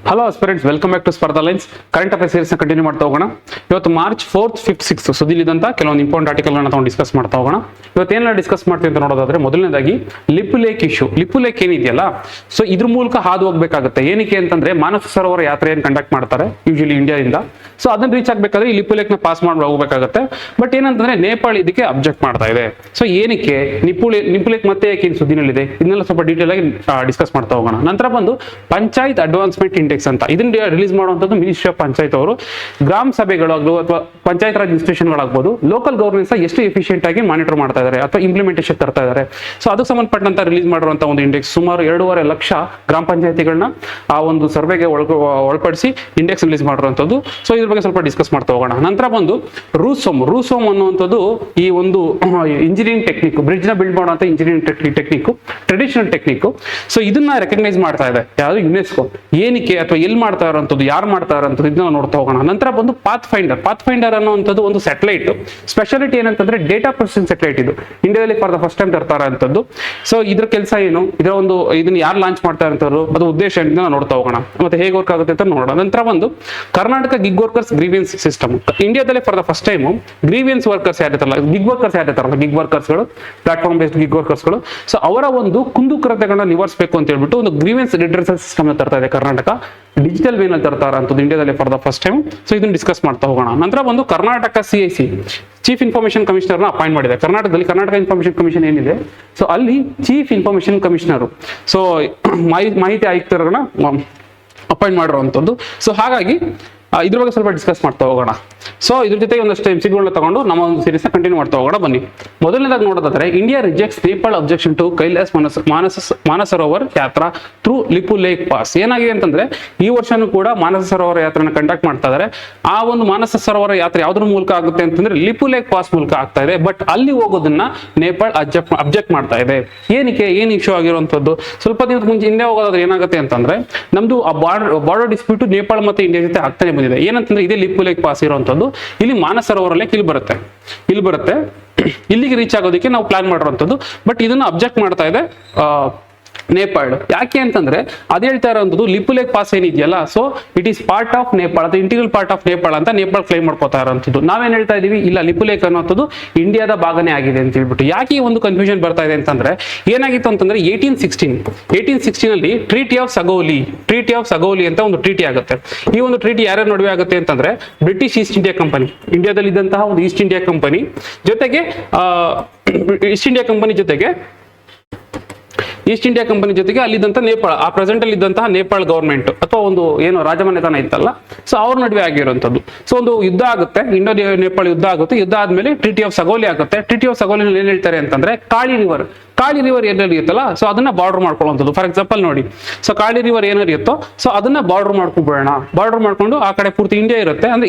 Hello aspirants, welcome back to Spardha lines. Current affairs series ನ ಮಾಡ್ತಾ ಹೋಗೋಣ. ಇವತ್ತು ಮಾರ್ಚ್ 4th, 5th, 6th ಸುದ್ದಿಲಿದ್ದಂತ ಕೆಲವೊಂದು ಇಂಪಾರ್ಟೆಂಟ್ ಆರ್ಟಿಕಲ್ಗಳನ್ನ ನಾವು ಡಿಸ್ಕಸ್ ಮಾಡ್ತಾ ಹೋಗೋಣ. ಇವತ್ತೇನೆಲ್ಲ ಡಿಸ್ಕಸ್ ಮಾಡ್ತೀವಿ ಅಂತ ನೋಡೋದಾದ್ರೆ, ಮೊದಲನೇದಾಗಿ Lipu lake issue. Lipu lake ಏನಿದೆಯಲ್ಲ, ಸೊ ಇದ್ರ ಮೂಲಕ ಹಾದು ಹೋಗ್ಬೇಕಾಗುತ್ತೆ. ಏನಕ್ಕೆ ಅಂತಂದ್ರೆ, ಮಾನಸ ಸರೋವರ ಯಾತ್ರೆಯನ್ನು ಕಂಡಕ್ಟ್ ಮಾಡ್ತಾರೆ ಯೂಶಲಿ ಇಂಡಿಯಾದಿಂದ. ಸೊ ಅದನ್ನ ರೀಚ್ ಆಗ್ಬೇಕಾದ್ರೆ ಈ ಲಿಪು ಲೇಕ್ ನ ಪಾಸ್ ಮಾಡಿ ಹೋಗ್ಬೇಕಾಗುತ್ತೆ. ಬಟ್ ಏನಂತಂದ್ರೆ, ನೇಪಾಳ ಇದಕ್ಕೆ ಅಬ್ಜೆಕ್ಟ್ ಮಾಡ್ತಾ ಇದೆ. ಸೊ ಏನಕ್ಕೆ ಲಿಪು ಲೇಕ್ ಮತ್ತೆ ಯಾಕೆ ಸುದ್ದಿನಲ್ಲಿದೆ, ಇದನ್ನೆಲ್ಲ ಸ್ವಲ್ಪ ಡೀಟೇಲ್ ಆಗಿ ಡಿಸ್ಕಸ್ ಮಾಡ್ತಾ ಹೋಗೋಣ. ನಂತರ ಬಂದು ಪಂಚಾಯತ್ ಅಡ್ವಾನ್ಸ್ಮೆಂಟ್ ಇಂಡೆಕ್ಸ್ ಅಂತ ಇದನ್ನ ರಿಲೀಸ್ ಮಾಡುವಂತದ್ದು ಮಿನಿಸ್ಟ್ರಿ ಆಫ್ ಪಂಚಾಯತ್ ಅವರು. ಗ್ರಾಮ ಸಭೆಗಳಾಗ್ಬೋದು ಅಥವಾ ಪಂಚಾಯತ್ ರಾಜ್ ಇನ್ಸ್ಟಿಟ್ಯೂಷನ್ಗಳಾಗ್ಬೋದು, ಲೋಕಲ್ ಗವರ್ನೆನ್ಸ್ ಎಷ್ಟು ಎಫಿಷಿಯಂಟ್ ಆಗಿ ಮಾನಿಟರ್ ಮಾಡ್ತಾ ಇದ್ದಾರೆ ಅಥವಾ ಇಂಪ್ಲಿಮೆಂಟೇಷನ್ ತರ್ತಾ ಇದ್ದಾರೆ. ಸೊ ಅದಕ್ಕೆ ಸಂಬಂಧಪಟ್ಟಂತ ರಿಲೀಸ್ ಮಾಡಿರುವಂತಹ ಒಂದು ಇಂಡೆಕ್ಸ್ ಸುಮಾರು 2.5 ಲಕ್ಷ ಗ್ರಾಮ ಪಂಚಾಯತಿಗಳನ್ನ ಆ ಒಂದು ಸರ್ವೆಗೆ ಒಳಪಡಿಸಿ ಇಂಡೆಕ್ಸ್ ರಿಲೀಸ್ ಮಾಡಿರುವಂತದ್ದು. ಸೊ ಇದ್ರ ಬಗ್ಗೆ ಸ್ವಲ್ಪ ಡಿಸ್ಕಸ್ ಮಾಡ್ತಾ ಹೋಗೋಣ. ನಂತರ ಬಂದು ರೂಸೋಮ್ ಅನ್ನುವಂಥದ್ದು ಈ ಒಂದು ಇಂಜಿನಿಯರಿಂಗ್ ಟೆಕ್ನಿಕ್, ಬ್ರಿಡ್ಜ್ ನ ಬಿಲ್ಡ್ ಮಾಡುವಂತ engineering technique, traditional technique. So ಇದನ್ನ ರೆಕಗ್ನೈಸ್ ಮಾಡ್ತಾ ಇದೆ ಯಾವುದು ಯುನೆಸ್ಕೋ. ಏನಕ್ಕೆ ಅಥವಾ ಎಲ್ಲಿ ಮಾಡ್ತಾ ಇರೋಂಥದ್ದು, ಯಾರು ಮಾಡ್ತಾ ಇರೋಂಥದ್ದು, ಇದನ್ನ ನೋಡ್ತಾ ಹೋಗೋಣ. ನಂತರ ಬಂದು ಪಾತ್ ಫೈಂಡರ್ ಅನ್ನುವಂಥದ್ದು ಒಂದು ಸ್ಯಾಟಲೈಟ್. ಸ್ಪೆಷಾಲಿಟಿ ಏನಂತಂದ್ರೆ ಡೇಟಾ ಪ್ರೊಸೆಸಿಂಗ್ ಸ್ಯಾಟಲೈಟ್. ಇದು ಇಂಡಿಯಾದಲ್ಲಿ ಫಾರ್ ದ ಫಸ್ಟ್ ಟೈಮ್ ತರ್ತಾ ಇರೋಂಥದ್ದು. ಸೊ ಇದ್ರ ಕೆಲಸ ಏನು, ಇದನ್ನ ಯಾರು ಲಾಂಚ್ ಮಾಡ್ತಾ ಇರೋಂಥವ್ರು, ಅದು ಉದ್ದೇಶ ಏನು ನೋಡ್ತಾ ಹೋಗೋಣ, ಮತ್ತೆ ಹೇಗೆ ವರ್ಕ್ ಆಗುತ್ತೆ ಅಂತ ನೋಡೋಣ. ನಂತರ ಒಂದು Karnataka gig workers grievance system. ಇಂಡಿಯಾದಲ್ಲಿ for the first time grievance workers ಯಾರಿರ್ತಾರಲ್ಲ, ಗಿಗ್ ವರ್ಕರ್ಸ್ಗಳು, ಪ್ಲಾಟ್ಫಾರ್ಮ್ ಬೇಸ್ಡ್ ಗಿಗ್ ವರ್ಕರ್ಸ್ಗಳು. ಸೊ ಅವರ ಒಂದು ಕುಂದುಕೊರತೆಗಳನ್ನ ನಿವಾರಿಸಬೇಕು ಅಂತ ಹೇಳ್ಬಿಟ್ಟು ಒಂದು ಗ್ರೀವಿಯನ್ಸ್ ರಿಡ್ರೆಸಲ್ ಸಿಸ್ಟಮ್ ತರ್ತಾ ಇದೆ ಕರ್ನಾಟಕ. ಡಿಜಿಟಲ್ ವೇನಲ್ಲಿ ತರ್ತಾರ ಅಂತದ್ದು ಇಂಡಿಯಾದಲ್ಲಿ for the first time. So ಇದನ್ನ ಡಿಸ್ಕಸ್ ಮಾಡ್ತಾ ಹೋಗೋಣ. ನಂತರ ಒಂದು Karnataka CIC chief information commissioner ನ ಅಪಾಯಿಂಟ್ ಮಾಡಿದೆ. ಕರ್ನಾಟಕದಲ್ಲಿ ಕರ್ನಾಟಕ ಇನ್ಫಾರ್ಮೇಶನ್ ಕಮಿಷನ್ ಏನಿದೆ, ಸೊ ಅಲ್ಲಿ ಚೀಫ್ ಇನ್ಫಾರ್ಮೇಶನ್ ಕಮಿಷನರ್, ಸೊ ಮಾಹಿತಿ ಆಯುಕ್ತರನ್ನ ಅಪಾಯಿಂಟ್ ಮಾಡಿರುವಂತದ್ದು. ಸೊ ಹಾಗಾಗಿ ಇದ್ರ ಬಗ್ಗೆ ಸ್ವಲ್ಪ ಡಿಸ್ಕಸ್ ಮಾಡ್ತಾ ಹೋಗೋಣ. ಸೊ ಇದ್ರ ಜೊತೆಗೆ ಒಂದಷ್ಟು MCಗಳನ್ನ ತಗೊಂಡು ನಮ್ಮ ಒಂದು ಸೀರೀಸ್ ನ ಕಂಟಿನ್ಯೂ ಮಾಡ್ತಾ ಹೋಗೋಣ. ಬನ್ನಿ. ಮೊದಲನೇದಾಗಿ ನೋಡೋದಾದ್ರೆ, India rejects Nepal objection to Kailash Mansarovar yatra through Lipu Lekh pass. ಏನಾಗಿದೆ ಅಂತಂದ್ರೆ, ಈ ವರ್ಷನೂ ಕೂಡ ಮಾನಸ ಸರೋವರ ಯಾತ್ರೆನ ಕಂಡಕ್ಟ್ ಮಾಡ್ತಾ ಇದ್ದಾರೆ. ಆ ಒಂದು ಮಾನಸ ಸರೋವರ ಯಾತ್ರೆ ಯಾವ್ದ್ರ ಮೂಲಕ ಆಗುತ್ತೆ ಅಂತಂದ್ರೆ ಲಿಪು ಲೇಕ್ ಪಾಸ್ ಮೂಲಕ ಆಗ್ತಾ ಇದೆ. ಬಟ್ ಅಲ್ಲಿ ಹೋಗೋದನ್ನ ನೇಪಾಳ ಅಬ್ಜೆಕ್ಟ್ ಮಾಡ್ತಾ ಇದೆ. ಏನ್ ಇಶ್ಯೂ ಆಗಿರುವಂತದ್ದು, ಸ್ವಲ್ಪ ದಿನದ ಮುಂಚೆ ಇಂಡಿಯಾ ಹೋಗೋದಾದ್ರೆ ಏನಾಗುತ್ತೆ ಅಂತಂದ್ರೆ, ನಮ್ದು ಆ ಬಾರ್ಡರ್ ಡಿಸ್ಪ್ಯೂಟ್ ನೇಪಾಳ ಮತ್ತೆ ಇಂಡಿಯಾ ಜೊತೆ ಆಗ್ತಾನೆ ಬಂದಿದೆ. ಏನಂತಂದ್ರೆ, ಇದೇ ಲಿಪು ಲೇಕ್ ಪಾಸ್ ಇರುವಂತದ್ದು ಇಲ್ಲಿ ಮಾನಸ ಸರೋವರ ಲೇಕ್ ಇಲ್ಲಿ ಬರುತ್ತೆ. ಇಲ್ಲಿಗೆ ರೀಚ್ ಆಗೋದಕ್ಕೆ ನಾವು ಪ್ಲಾನ್ ಮಾಡಿರುವಂತದ್ದು. ಬಟ್ ಇದನ್ನ ಅಬ್ಜೆಕ್ಟ್ ಮಾಡ್ತಾ ಇದೆ ನೇಪಾಳ. ಯಾಕೆ ಅಂತಂದ್ರೆ, ಅದ್ ಹೇಳ್ತಾ ಇರೋದು ಲಿಪು ಲೇಕ್ ಪಾಸ್ ಏನಿದೆಯಲ್ಲ, so it is part of Nepal, ಅದು ಇಂಟಿಗ್ರಲ್ ಪಾರ್ಟ್ ಆಫ್ ನೇಪಾಳ ಅಂತ ನೇಪಾಳ ಕ್ಲೈಮ್ ಮಾಡ್ಕೋತಾ ಇರೋಂಥದ್ದು. ನಾವೇನ್ ಹೇಳ್ತಾ ಇದೀವಿ, ಇಲ್ಲ ಲಿಪು ಲೇಕ್ ಅನ್ನೋದು ಇಂಡಿಯಾದ ಭಾಗನೇ ಆಗಿದೆ ಅಂತ ಹೇಳ್ಬಿಟ್ಟು. ಯಾಕೆ ಈ ಒಂದು ಕನ್ಫ್ಯೂಷನ್ ಬರ್ತಾ ಇದೆ ಅಂತಂದ್ರೆ, ಏನಾಗಿತ್ತು ಅಂತಂದ್ರೆ 1816 ಅಲ್ಲಿ ಟ್ರೀಟಿ ಆಫ್ ಸಗೋಲಿ ಅಂತ ಒಂದು ಟ್ರೀಟಿ ಆಗುತ್ತೆ. ಈ ಒಂದು ಟ್ರೀಟಿ ಯಾರ್ಯಾರ ನಡುವೆ ಆಗುತ್ತೆ ಅಂತಂದ್ರೆ, ಬ್ರಿಟಿಷ್ ಈಸ್ಟ್ ಇಂಡಿಯಾ ಕಂಪನಿ, ಇಂಡಿಯಾದಲ್ಲಿ ಇದ್ದಂತಹ ಒಂದು ಈಸ್ಟ್ ಇಂಡಿಯಾ ಕಂಪನಿ ಜೊತೆಗೆ ಈಸ್ಟ್ ಇಂಡಿಯಾ ಕಂಪನಿ ಜೊತೆಗೆ ಅಲ್ಲಿದ್ದಂತ ನೇಪಾಳ, ಆ ಪ್ರೆಸೆಂಟ್ ಅಲ್ಲಿ ಇದ್ದಂತಹ ನೇಪಾಳ ಗವರ್ಮೆಂಟ್ ಅಥವಾ ಒಂದು ಏನು ರಾಜಮನೆತನ ಇತ್ತಲ್ಲ, ಸೊ ಅವ್ರ ನಡುವೆ ಆಗಿರುವಂತದ್ದು. ಸೊ ಒಂದು ಯುದ್ಧ ಆಗುತ್ತೆ, ಇಂಡೋ ನೇಪಾಳ ಯುದ್ಧ ಆಗುತ್ತೆ. ಯುದ್ಧ ಆದ್ಮೇಲೆ ಟ್ರೀಟಿ ಆಫ್ ಸಗೋಲಿ ಆಗುತ್ತೆ. ಟ್ರೀಟಿ ಆಫ್ ಸಗೋಲಿನಲ್ಲಿ ಏನ್ ಹೇಳ್ತಾರೆ ಅಂತಂದ್ರೆ, ಕಾಳಿ ರಿವರ್ ಏನಿರುತ್ತಲ್ಲ, ಸೊ ಅದನ್ನ ಬಾರ್ಡರ್ ಮಾಡ್ಕೊಳ್ಳುವಂಥದ್ದು. ಫಾರ್ ಎಕ್ಸಾಂಪಲ್ ನೋಡಿ, ಸೊ ಕಾಳಿ ರಿವರ್ ಏನಿರುತ್ತೋ, ಸೊ ಅದನ್ನ ಬಾರ್ಡರ್ ಮಾಡ್ಕೊಂಡು ಆ ಕಡೆ ಪೂರ್ತಿ ಇಂಡಿಯಾ ಇರುತ್ತೆ. ಅಂದ್ರೆ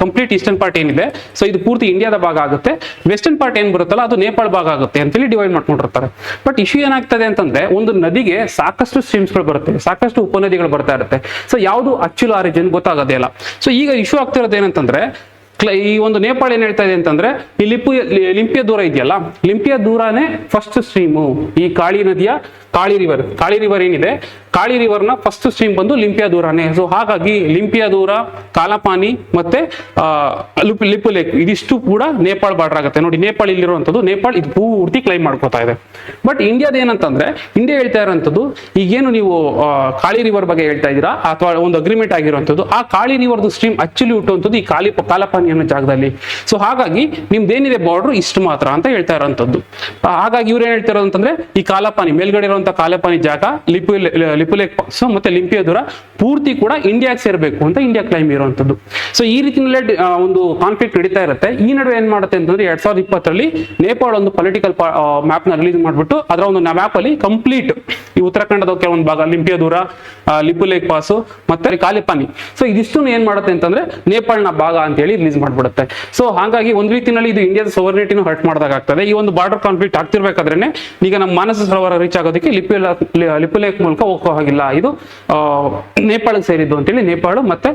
ಕಂಪ್ಲೀಟ್ ಈಸ್ಟರ್ನ್ ಪಾರ್ಟ್ ಏನಿದೆ, ಸೊ ಇದು ಪೂರ್ತಿ ಇಂಡಿಯಾದ ಭಾಗ ಆಗುತ್ತೆ. ವೆಸ್ಟರ್ನ್ ಪಾರ್ಟ್ ಏನ್ ಬರುತ್ತಲ್ಲ, ಅದು ನೇಪಾಳ ಭಾಗ ಆಗುತ್ತೆ ಅಂತೇಳಿ ಡಿವೈಡ್ ಮಾಡ್ಕೊಂಡಿರ್ತಾರೆ. ಬಟ್ ಇಶ್ಯೂ ಏನಾಗ್ತದೆ ಅಂತಂದ್ರೆ, ಒಂದು ನದಿಗೆ ಸಾಕಷ್ಟು ಸ್ಟ್ರೀಮ್ಸ್ಗಳು ಬರುತ್ತೆ, ಸಾಕಷ್ಟು ಉಪನದಿಗಳು ಬರ್ತಾ ಇರುತ್ತೆ. ಸೊ ಯಾವುದು ಆಕ್ಚುಲ್ ಆರಿಜಿನ್ ಗೊತ್ತಾಗೋದೇ ಇಲ್ಲ. ಸೊ ಈಗ ಇಶ್ಯೂ ಆಗ್ತಿರೋದು ಏನಂತಂದ್ರೆ, ಈ ಒಂದು ನೇಪಾಳ ಏನ್ ಹೇಳ್ತಾ ಇದೆ ಅಂತಂದ್ರೆ, ಈ ಲಿಂಪಿಯ ದೂರ ಇದೆಯಲ್ಲ, ಲಿಂಪಿಯ ದೂರನೇ ಫಸ್ಟ್ ಸ್ಟ್ರೀಮು ಈ ಕಾಳಿ ನದಿಯ ಕಾಳಿ ರಿವರ್ ಏನಿದೆ, ಕಾಳಿ ರಿವರ್ನ ಫಸ್ಟ್ ಸ್ಟ್ರೀಮ್ ಬಂದು ಲಿಂಪಿಯ ದೂರನೇ. ಸೊ ಹಾಗಾಗಿ ಲಿಂಪಿಯ ದೂರ, ಕಾಲಪಾನಿ ಮತ್ತೆ ಲಿಪು ಲೇಕ್ ಇದಿಷ್ಟು ಕೂಡ ನೇಪಾಳ ಬಾರ್ಡರ್ ಆಗುತ್ತೆ. ನೋಡಿ, ನೇಪಾಳ ಇಲ್ಲಿರುವಂತದ್ದು, ನೇಪಾಳ ಇದು ಪೂರ್ತಿ ಕ್ಲೈಮ್ ಮಾಡ್ಕೋತಾ ಇದೆ. ಬಟ್ ಇಂಡಿಯಾದ ಏನಂತಂದ್ರೆ, ಇಂಡಿಯಾ ಹೇಳ್ತಾ ಇರೋಂಥದ್ದು, ಈಗೇನು ನೀವು ಕಾಳಿ ರಿವರ್ ಬಗ್ಗೆ ಹೇಳ್ತಾ ಇದ್ದೀರಾ ಅಥವಾ ಒಂದು ಅಗ್ರಿಮೆಂಟ್ ಆಗಿರುವಂತದ್ದು, ಆ ಕಾಳಿ ರಿವರ್ದು ಸ್ಟ್ರೀಮ್ ಆಕ್ಚುಲಿ ಹುಟ್ಟುವಂಥದ್ದು ಈ ಕಾಲಪಾನಿ ಅನ್ನೋ ಜಾಗದಲ್ಲಿ. ಸೊ ಹಾಗಾಗಿ ನಿಮ್ದೇನಿದೆ ಬಾರ್ಡರ್ ಇಷ್ಟು ಮಾತ್ರ ಅಂತ ಹೇಳ್ತಾ ಇರೋಂಥದ್ದು. ಹಾಗಾಗಿ ಇವ್ರು ಏನ್ ಹೇಳ್ತಾ ಇರೋದು ಅಂತಂದ್ರೆ, ಈ ಕಾಲಪಾನಿ ಮೇಲ್ಗಡೆ ಇರುವಂತ ಕಾಲಪಾನಿ ಜಾಗ, ಲಿಪು ಲೇಕ್ ಪಾಸ್ ಮತ್ತೆ ಲಿಂಪಿಯ ದೂರ ಪೂರ್ತಿ ಕೂಡ ಇಂಡಿಯಾಗೆ ಸೇರ್ಬೇಕು ಅಂತ ಇಂಡಿಯಾ ಕ್ಲೈಮ್ ಇರುವಂತದ್ದು. ಸೊ ಈ ರೀತಿಯಲ್ಲೇ ಒಂದು ಕಾನ್ಫ್ಲಿಕ್ಟ್ ನಡೀತಾ ಇರುತ್ತೆ. ಈ ನಡುವೆ ಏನ್ ಮಾಡುತ್ತೆ ಅಂತಂದ್ರೆ, 2020 ನೇಪಾಳ ಒಂದು ಪೊಲಿಟಿಕಲ್ ಮ್ಯಾಪ್ ನ ರಿಲೀಸ್ ಮಾಡ್ಬಿಟ್ಟು, ಅದರ ಒಂದು ಮ್ಯಾಪ್ ಅಲ್ಲಿ ಕಂಪ್ಲೀಟ್ ಈ ಉತ್ತರಾಖಂಡದ ಕೆಲವೊಂದು ಭಾಗ, ಲಿಂಪಿಯ ದೂರ, ಲಿಪು ಲೇಕ್ ಪಾಸ್ ಮತ್ತೆ ಕಾಲಿಪಾನಿ, ಸೊ ಇದಿಷ್ಟು ಏನ್ ಮಾಡುತ್ತೆ ಅಂತಂದ್ರೆ ನೇಪಾಳನ ಭಾಗ ಅಂತ ಹೇಳಿ ರಿಲೀಸ್ ಮಾಡ್ಬಿಡುತ್ತೆ. ಸೊ ಹಾಗಾಗಿ ಒಂದ್ ರೀತಿಯಲ್ಲಿ ಇದು ಇಂಡಿಯಾದ ಸೋವರ್ನಿಟಿನೂ ಹರ್ಟ್ ಮಾಡಿದಾಗ ಆಗ್ತದೆ. ಈ ಒಂದು ಬಾರ್ಡರ್ ಕಾನ್ಫ್ಲಿಕ್ಟ್ ಆಗ್ತಿರ್ಬೇಕಾದ್ರೇನೆ ಈಗ ನಮ್ಮ ಮಾನಸ ಸರೋವರ ರೀಚ್ ಆಗೋದಕ್ಕೆ ಲಿಪು ಲೇಕ್ ಮೂಲಕ ಹೋಗೋ ಹಾಗಿಲ್ಲ, ಇದು ನೇಪಾಳಕ್ಕೆ ಸೇರಿದ್ದು ಅಂತೇಳಿ ನೇಪಾಳ ಮತ್ತೆ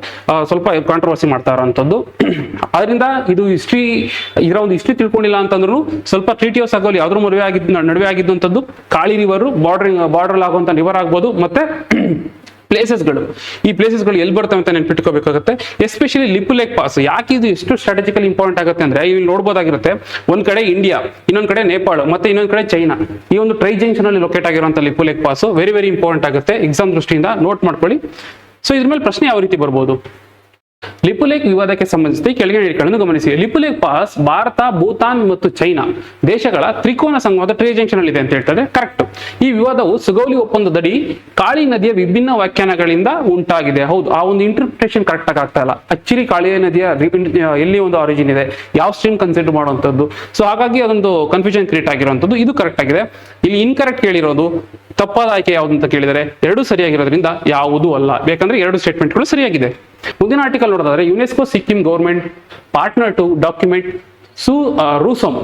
ಸ್ವಲ್ಪ ಕಾಂಟ್ರವರ್ಸಿ ಮಾಡ್ತಾ ಇರೋಂಥದ್ದು. ಅದರಿಂದ ಇದು ಇದರ ಒಂದು ಹಿಸ್ಟ್ರಿ ತಿಳ್ಕೊಂಡಿಲ್ಲ ಅಂತಂದ್ರು ಸ್ವಲ್ಪ ಟ್ರೀಟಿ ಆಫ್ ಸಗೋಲಿ ಯಾವ್ದ್ರ ನಡುವೆ ಆಗಿದ್ದಂಥದ್ದು ಕಾಳಿ ರಿವರ್ ಬಾರ್ಡರ್ ಆಗುವಂತ ರಿವರ್ ಆಗ್ಬೋದು ಮತ್ತೆ ಪ್ಲೇಸಸ್ಗಳು. ಈ ಪ್ಲೇಸಸ್ಗಳು ಎಲ್ಲಿ ಬರ್ತವೆ ಅಂತ ನೆನ್ಪಿಟ್ಕೋಬೇಕಾಗುತ್ತೆ. ಎಸ್ಪೆಷಲಿ ಲಿಪು ಲೇಕ್ ಪಾಸ್ ಯಾಕೆ ಇದು ಎಷ್ಟು ಸ್ಟ್ರಾಟಜಿಕಲ್ ಇಂಪಾರ್ಟೆಂಟ್ ಆಗುತ್ತೆ ಅಂದ್ರೆ, ಇಲ್ಲಿ ನೋಡ್ಬೋದಾಗಿರುತ್ತೆ ಒಂದ್ ಕಡೆ ಇಂಡಿಯಾ, ಇನ್ನೊಂದ್ ಕಡೆ ನೇಪಾಳ, ಮತ್ತೆ ಇನ್ನೊಂದ್ ಕಡೆ ಚೈನಾ. ಈ ಒಂದು ಟ್ರೈ ಜಂಕ್ಷನ್ ಅಲ್ಲಿ ಲೊಕೇಟ್ ಆಗಿರುವಂತ Lipu Lekh pass very very important ಆಗುತ್ತೆ ಎಕ್ಸಾಮ್ ದೃಷ್ಟಿಯಿಂದ, ನೋಟ್ ಮಾಡ್ಕೊಳ್ಳಿ. ಸೊ ಇದ್ರ ಮೇಲೆ ಪ್ರಶ್ನೆ ಯಾವ ರೀತಿ ಬರ್ಬೋದು? ಲಿಪು ಲೇಕ್ ವಿವಾದಕ್ಕೆ ಸಂಬಂಧಿಸಿದ ಕೆಳಗಿನ ಹೇಳಿಕೆಗಳನ್ನು ಗಮನಿಸಿ. ಲಿಪು ಲೇಕ್ ಪಾಸ್ ಭಾರತ, ಭೂತಾನ್ ಮತ್ತು ಚೈನಾ ದೇಶಗಳ ತ್ರಿಕೋನ ಸಂವಾದ ಟ್ರೈ ಜಂಕ್ಷನ್ ಅಲ್ಲಿ ಇದೆ ಅಂತ ಹೇಳ್ತಾರೆ. ಕರೆಕ್ಟ್. ಈ ವಿವಾದವು ಸುಗೌಲಿ ಒಪ್ಪಂದದಡಿ ಕಾಳಿ ನದಿಯ ವಿಭಿನ್ನ ವ್ಯಾಖ್ಯಾನಗಳಿಂದ ಉಂಟಾಗಿದೆ. ಹೌದು, ಆ ಒಂದು ಇಂಟರ್ಪ್ರಿಟೇಷನ್ ಕರೆಕ್ಟ್ ಆಗಿ ಆಗ್ತಾ ಇಲ್ಲ. ಆಕ್ಚುಲಿ ಕಾಳಿ ನದಿಯ ಎಲ್ಲಿ ಒಂದು ಆರಿಜಿನ್ ಇದೆ, ಯಾವ ಸ್ಟ್ರೀಮ್ ಕನ್ಸಿಡರ್ ಮಾಡುವಂಥದ್ದು, ಸೊ ಹಾಗಾಗಿ ಅದೊಂದು ಕನ್ಫ್ಯೂಷನ್ ಕ್ರಿಯೇಟ್ ಆಗಿರುವಂಥದ್ದು. ಇದು ಕರೆಕ್ಟ್ ಆಗಿದೆ. ಇಲ್ಲಿ ಇನ್ಕರೆಕ್ಟ್ ಕೇಳಿರೋದು, ತಪ್ಪಾದ ಆಯ್ಕೆ ಯಾವುದು ಅಂತ ಕೇಳಿದರೆ ಎರಡು ಸರಿಯಾಗಿರೋದ್ರಿಂದ ಯಾವುದೂ ಅಲ್ಲ, ಬೇಕಂದ್ರೆ ಎರಡು ಸ್ಟೇಟ್ಮೆಂಟ್ಗಳು ಸರಿಯಾಗಿದೆ. ಮುಂದಿನ ಆರ್ಟಿಕಲ್ ನೋಡೋದಾದ್ರೆ, UNESCO Sikkim government partner to document Rusom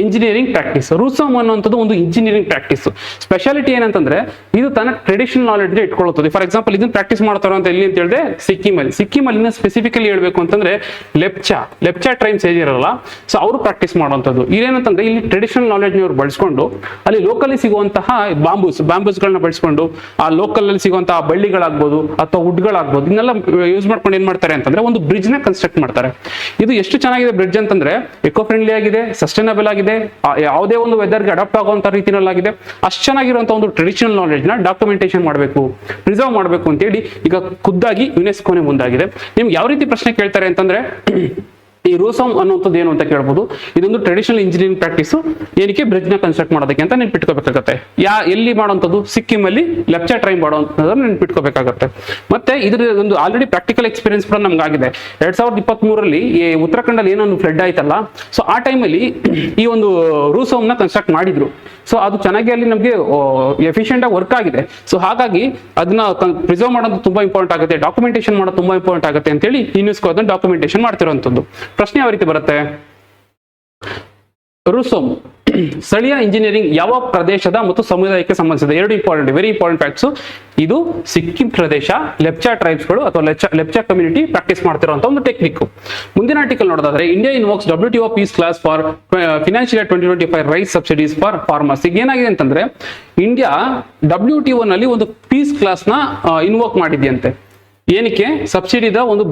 engineering practice. Rusom ಅನ್ನುವಂಥದ್ದು ಒಂದು ಇಂಜಿನಿಯರಿಂಗ್ ಪ್ರಾಕ್ಟೀಸ್. ಸ್ಪೆಷಾಲಿಟಿ ಏನಂತಂದ್ರೆ ಇದು ತನ್ನ ಟ್ರೆಡಿಷನಲ್ ನಾಲೆಡ್ಜ್ ಇಟ್ಕೊಳ್ಳುತ್ತದೆ. ಫಾರ್ ಎಕ್ಸಾಂಪಲ್ ಇದನ್ನ ಪ್ರಾಕ್ಟೀಸ್ ಮಾಡ್ತಾರೋ ಅಂತ ಎಲ್ಲಿ ಅಂತ ಹೇಳಿದ್ರೆ ಸಿಕ್ಕಿಂ ಅಲ್ಲಿ ಸ್ಪೆಸಿಫಿಕಲಿ ಹೇಳ್ಬೇಕು ಅಂತಂದ್ರೆ ಲೆಪ್ಚಾ ಟ್ರೈಬ್ಸ್ ಏನಿರಲ್ಲ, ಸೊ ಅವರು ಪ್ರಾಕ್ಟೀಸ್ ಮಾಡುವಂಥದ್ದು. ಇದೇನಂತಂದ್ರೆ ಇಲ್ಲಿ ಟ್ರೆಡಿಷನಲ್ ನಾಲೆಡ್ಜ್ ಅವ್ರು ಬಳಸ್ಕೊಂಡು ಅಲ್ಲಿ ಲೋಕಲಿ ಸಿಗುವಂತಹ ಬಾಂಬೂಸ್ಗಳನ್ನ ಬಳಸ್ಕೊಂಡು ಆ ಲೋಕಲ್ ಅಲ್ಲಿ ಸಿಗುವಂತಹ ಬಳ್ಳಿಗಳಾಗ್ಬೋದು ಅಥವಾ ವುಡ್ಗಳಾಗ್ಬೋದು ಇದನ್ನೆಲ್ಲ ಯೂಸ್ ಮಾಡ್ಕೊಂಡು ಏನ್ ಮಾಡ್ತಾರೆ ಅಂತಂದ್ರೆ ಒಂದು ಬ್ರಿಡ್ಜ್ ನ ಕನ್ಸ್ಟ್ರಕ್ಟ್ ಮಾಡ್ತಾರೆ. ಇದು ಎಷ್ಟು ಚೆನ್ನಾಗಿದೆ ಬ್ರಿಡ್ಜ್ ಅಂತಂದ್ರೆ ಎಕೋ ಫ್ರೆಂಡ್ಲಿ ಆಗಿದೆ, ಸಸ್ಟೈನಬಲ್ ಆಗಿದೆ, ಯಾವುದೇ ಒಂದು ವೆದರ್ಗೆ ಅಡಾಪ್ಟ್ ಆಗುವಂತ ರೀತಿಯಲ್ಲಾಗಿದೆ. ಅಷ್ಟು ಚೆನ್ನಾಗಿರುವಂತಹ ಒಂದು ಟ್ರೆಡಿಷನಲ್ ನಾಲೆಡ್ಜ್ ನ ಡಾಕ್ಯುಮೆಂಟೇಶನ್ ಮಾಡಬೇಕು, ಪ್ರಿಸರ್ವ್ ಮಾಡಬೇಕು ಅಂತ ಹೇಳಿ ಈಗ ಖುದ್ದಾಗಿ ಯುನೆಸ್ಕೋನೇ ಮುಂದಾಗಿದೆ. ನಿಮ್ಗೆ ಯಾವ ರೀತಿ ಪ್ರಶ್ನೆ ಕೇಳ್ತಾರೆ ಅಂತಂದ್ರೆ, ಈ ರೂಸೋಮ್ ಅನ್ನುವಂಥದ್ದು ಏನು ಅಂತ ಕೇಳ್ಬೋದು. ಇದೊಂದು ಟ್ರೆಡಿಷನಲ್ ಇಂಜಿನಿಯರಿಂಗ್ ಪ್ರಾಕ್ಟೀಸ್, ಏನಕ್ಕೆ ಬ್ರಿಡ್ಜ್ ನ ಕನ್ಸ್ಟ್ರಕ್ಟ್ ಮಾಡೋದಕ್ಕೆ ಅಂತ ನೆನ್ಪಿಟ್ಕೋಬೇಕಾಗತ್ತೆ. ಎಲ್ಲಿ ಮಾಡುವಂಥದ್ದು? ಸಿಕ್ಕಿಂ ಅಲ್ಲಿ ಲೆಪ್ಚಾ ಟ್ರೈ ಮಾಡುವಂಥದ್ದನ್ನ ನೆನ್ಪಿಟ್ಕೋಬೇಕಾಗತ್ತೆ. ಮತ್ತೆ ಇದ್ರ ಒಂದು ಆಲ್ರೆಡಿ ಪ್ರಾಕ್ಟಿಕಲ್ ಎಕ್ಸ್ಪೀರಿಯನ್ಸ್ ಕೂಡ ನಮ್ಗೆ ಆಗಿದೆ. 2023 ಈ ಉತ್ತರಾಖಂಡಲ್ಲಿ ಏನೊಂದು ಫ್ಲಡ್ ಆಯ್ತಲ್ಲ, ಸೊ ಆ ಟೈಮಲ್ಲಿ ಈ ಒಂದು ರೂಸೋಮ್ ನ ಕನ್ಸ್ಟ್ರಕ್ಟ್ ಮಾಡಿದ್ರು. ಸೊ ಅದು ಚೆನ್ನಾಗಿ ಅಲ್ಲಿ ನಮಗೆ ಎಫಿಷಿಯಂಟ್ ಆಗಿ ವರ್ಕ್ ಆಗಿದೆ. ಸೊ ಹಾಗಾಗಿ ಅದನ್ನ ಪ್ರಿಸರ್ವ್ ಮಾಡೋದು ತುಂಬಾ ಇಂಪಾರ್ಟೆಂಟ್ ಆಗುತ್ತೆ, ಡಾಕ್ಯುಮೆಂಟೇಶನ್ ಮಾಡೋದು ತುಂಬಾ ಇಂಪಾರ್ಟೆಂಟ್ ಆಗುತ್ತೆ ಅಂತ ಹೇಳಿ ಯುನೆಸ್ಕೋ ಅದನ್ನ ಡಾಕ್ಯುಮೆಂಟೇಶನ್ ಮಾಡ್ತಿರುವಂತದ್ದು. ಪ್ರಶ್ನೆ ಯಾವ ರೀತಿ ಬರುತ್ತೆ? ರೂಸೋಮ್ ಸ್ಥಳೀಯ ಇಂಜಿನಿಯರಿಂಗ್ ಯಾವ ಪ್ರದೇಶದ ಮತ್ತು ಸಮುದಾಯಕ್ಕೆ ಸಂಬಂಧಿಸಿದೆ? ಎರಡು ಇಂಪಾರ್ಟೆಂಟ್, ವೆರಿ ಇಂಪಾರ್ಟೆಂಟ್ ಫ್ಯಾಕ್ಟ್ಸ್. ಇದು ಸಿಕ್ಕಿಂ ಪ್ರದೇಶ, ಲೆಪ್ಚಾ ಟ್ರೈಬ್ಸ್ಗಳು ಅಥವಾ ಲೆಪ್ಚಾ ಕಮ್ಯುನಿಟಿ ಪ್ರಾಕ್ಟೀಸ್ ಮಾಡ್ತಿರುವಂತಹ ಒಂದು ಟೆಕ್ನಿಕ್. ಮುಂದಿನ ಆರ್ಟಿಕಲ್ ನೋಡೋದಾದ್ರೆ, India invokes WTO peace clause for financial year 2025 rice subsidies for farmers. ಈಗ ಏನಾಗಿದೆ ಅಂತಂದ್ರೆ, ಇಂಡಿಯಾ WTO ನಲ್ಲಿ ಒಂದು ಪೀಸ್ ಕ್ಲಾಸ್ ನ ಇನ್ವೋಕ್ ಮಾಡಿದೆಯಂತೆ. ಏನಕ್ಕೆ? ಸಬ್ಸಿಡಿದ ಒಂದು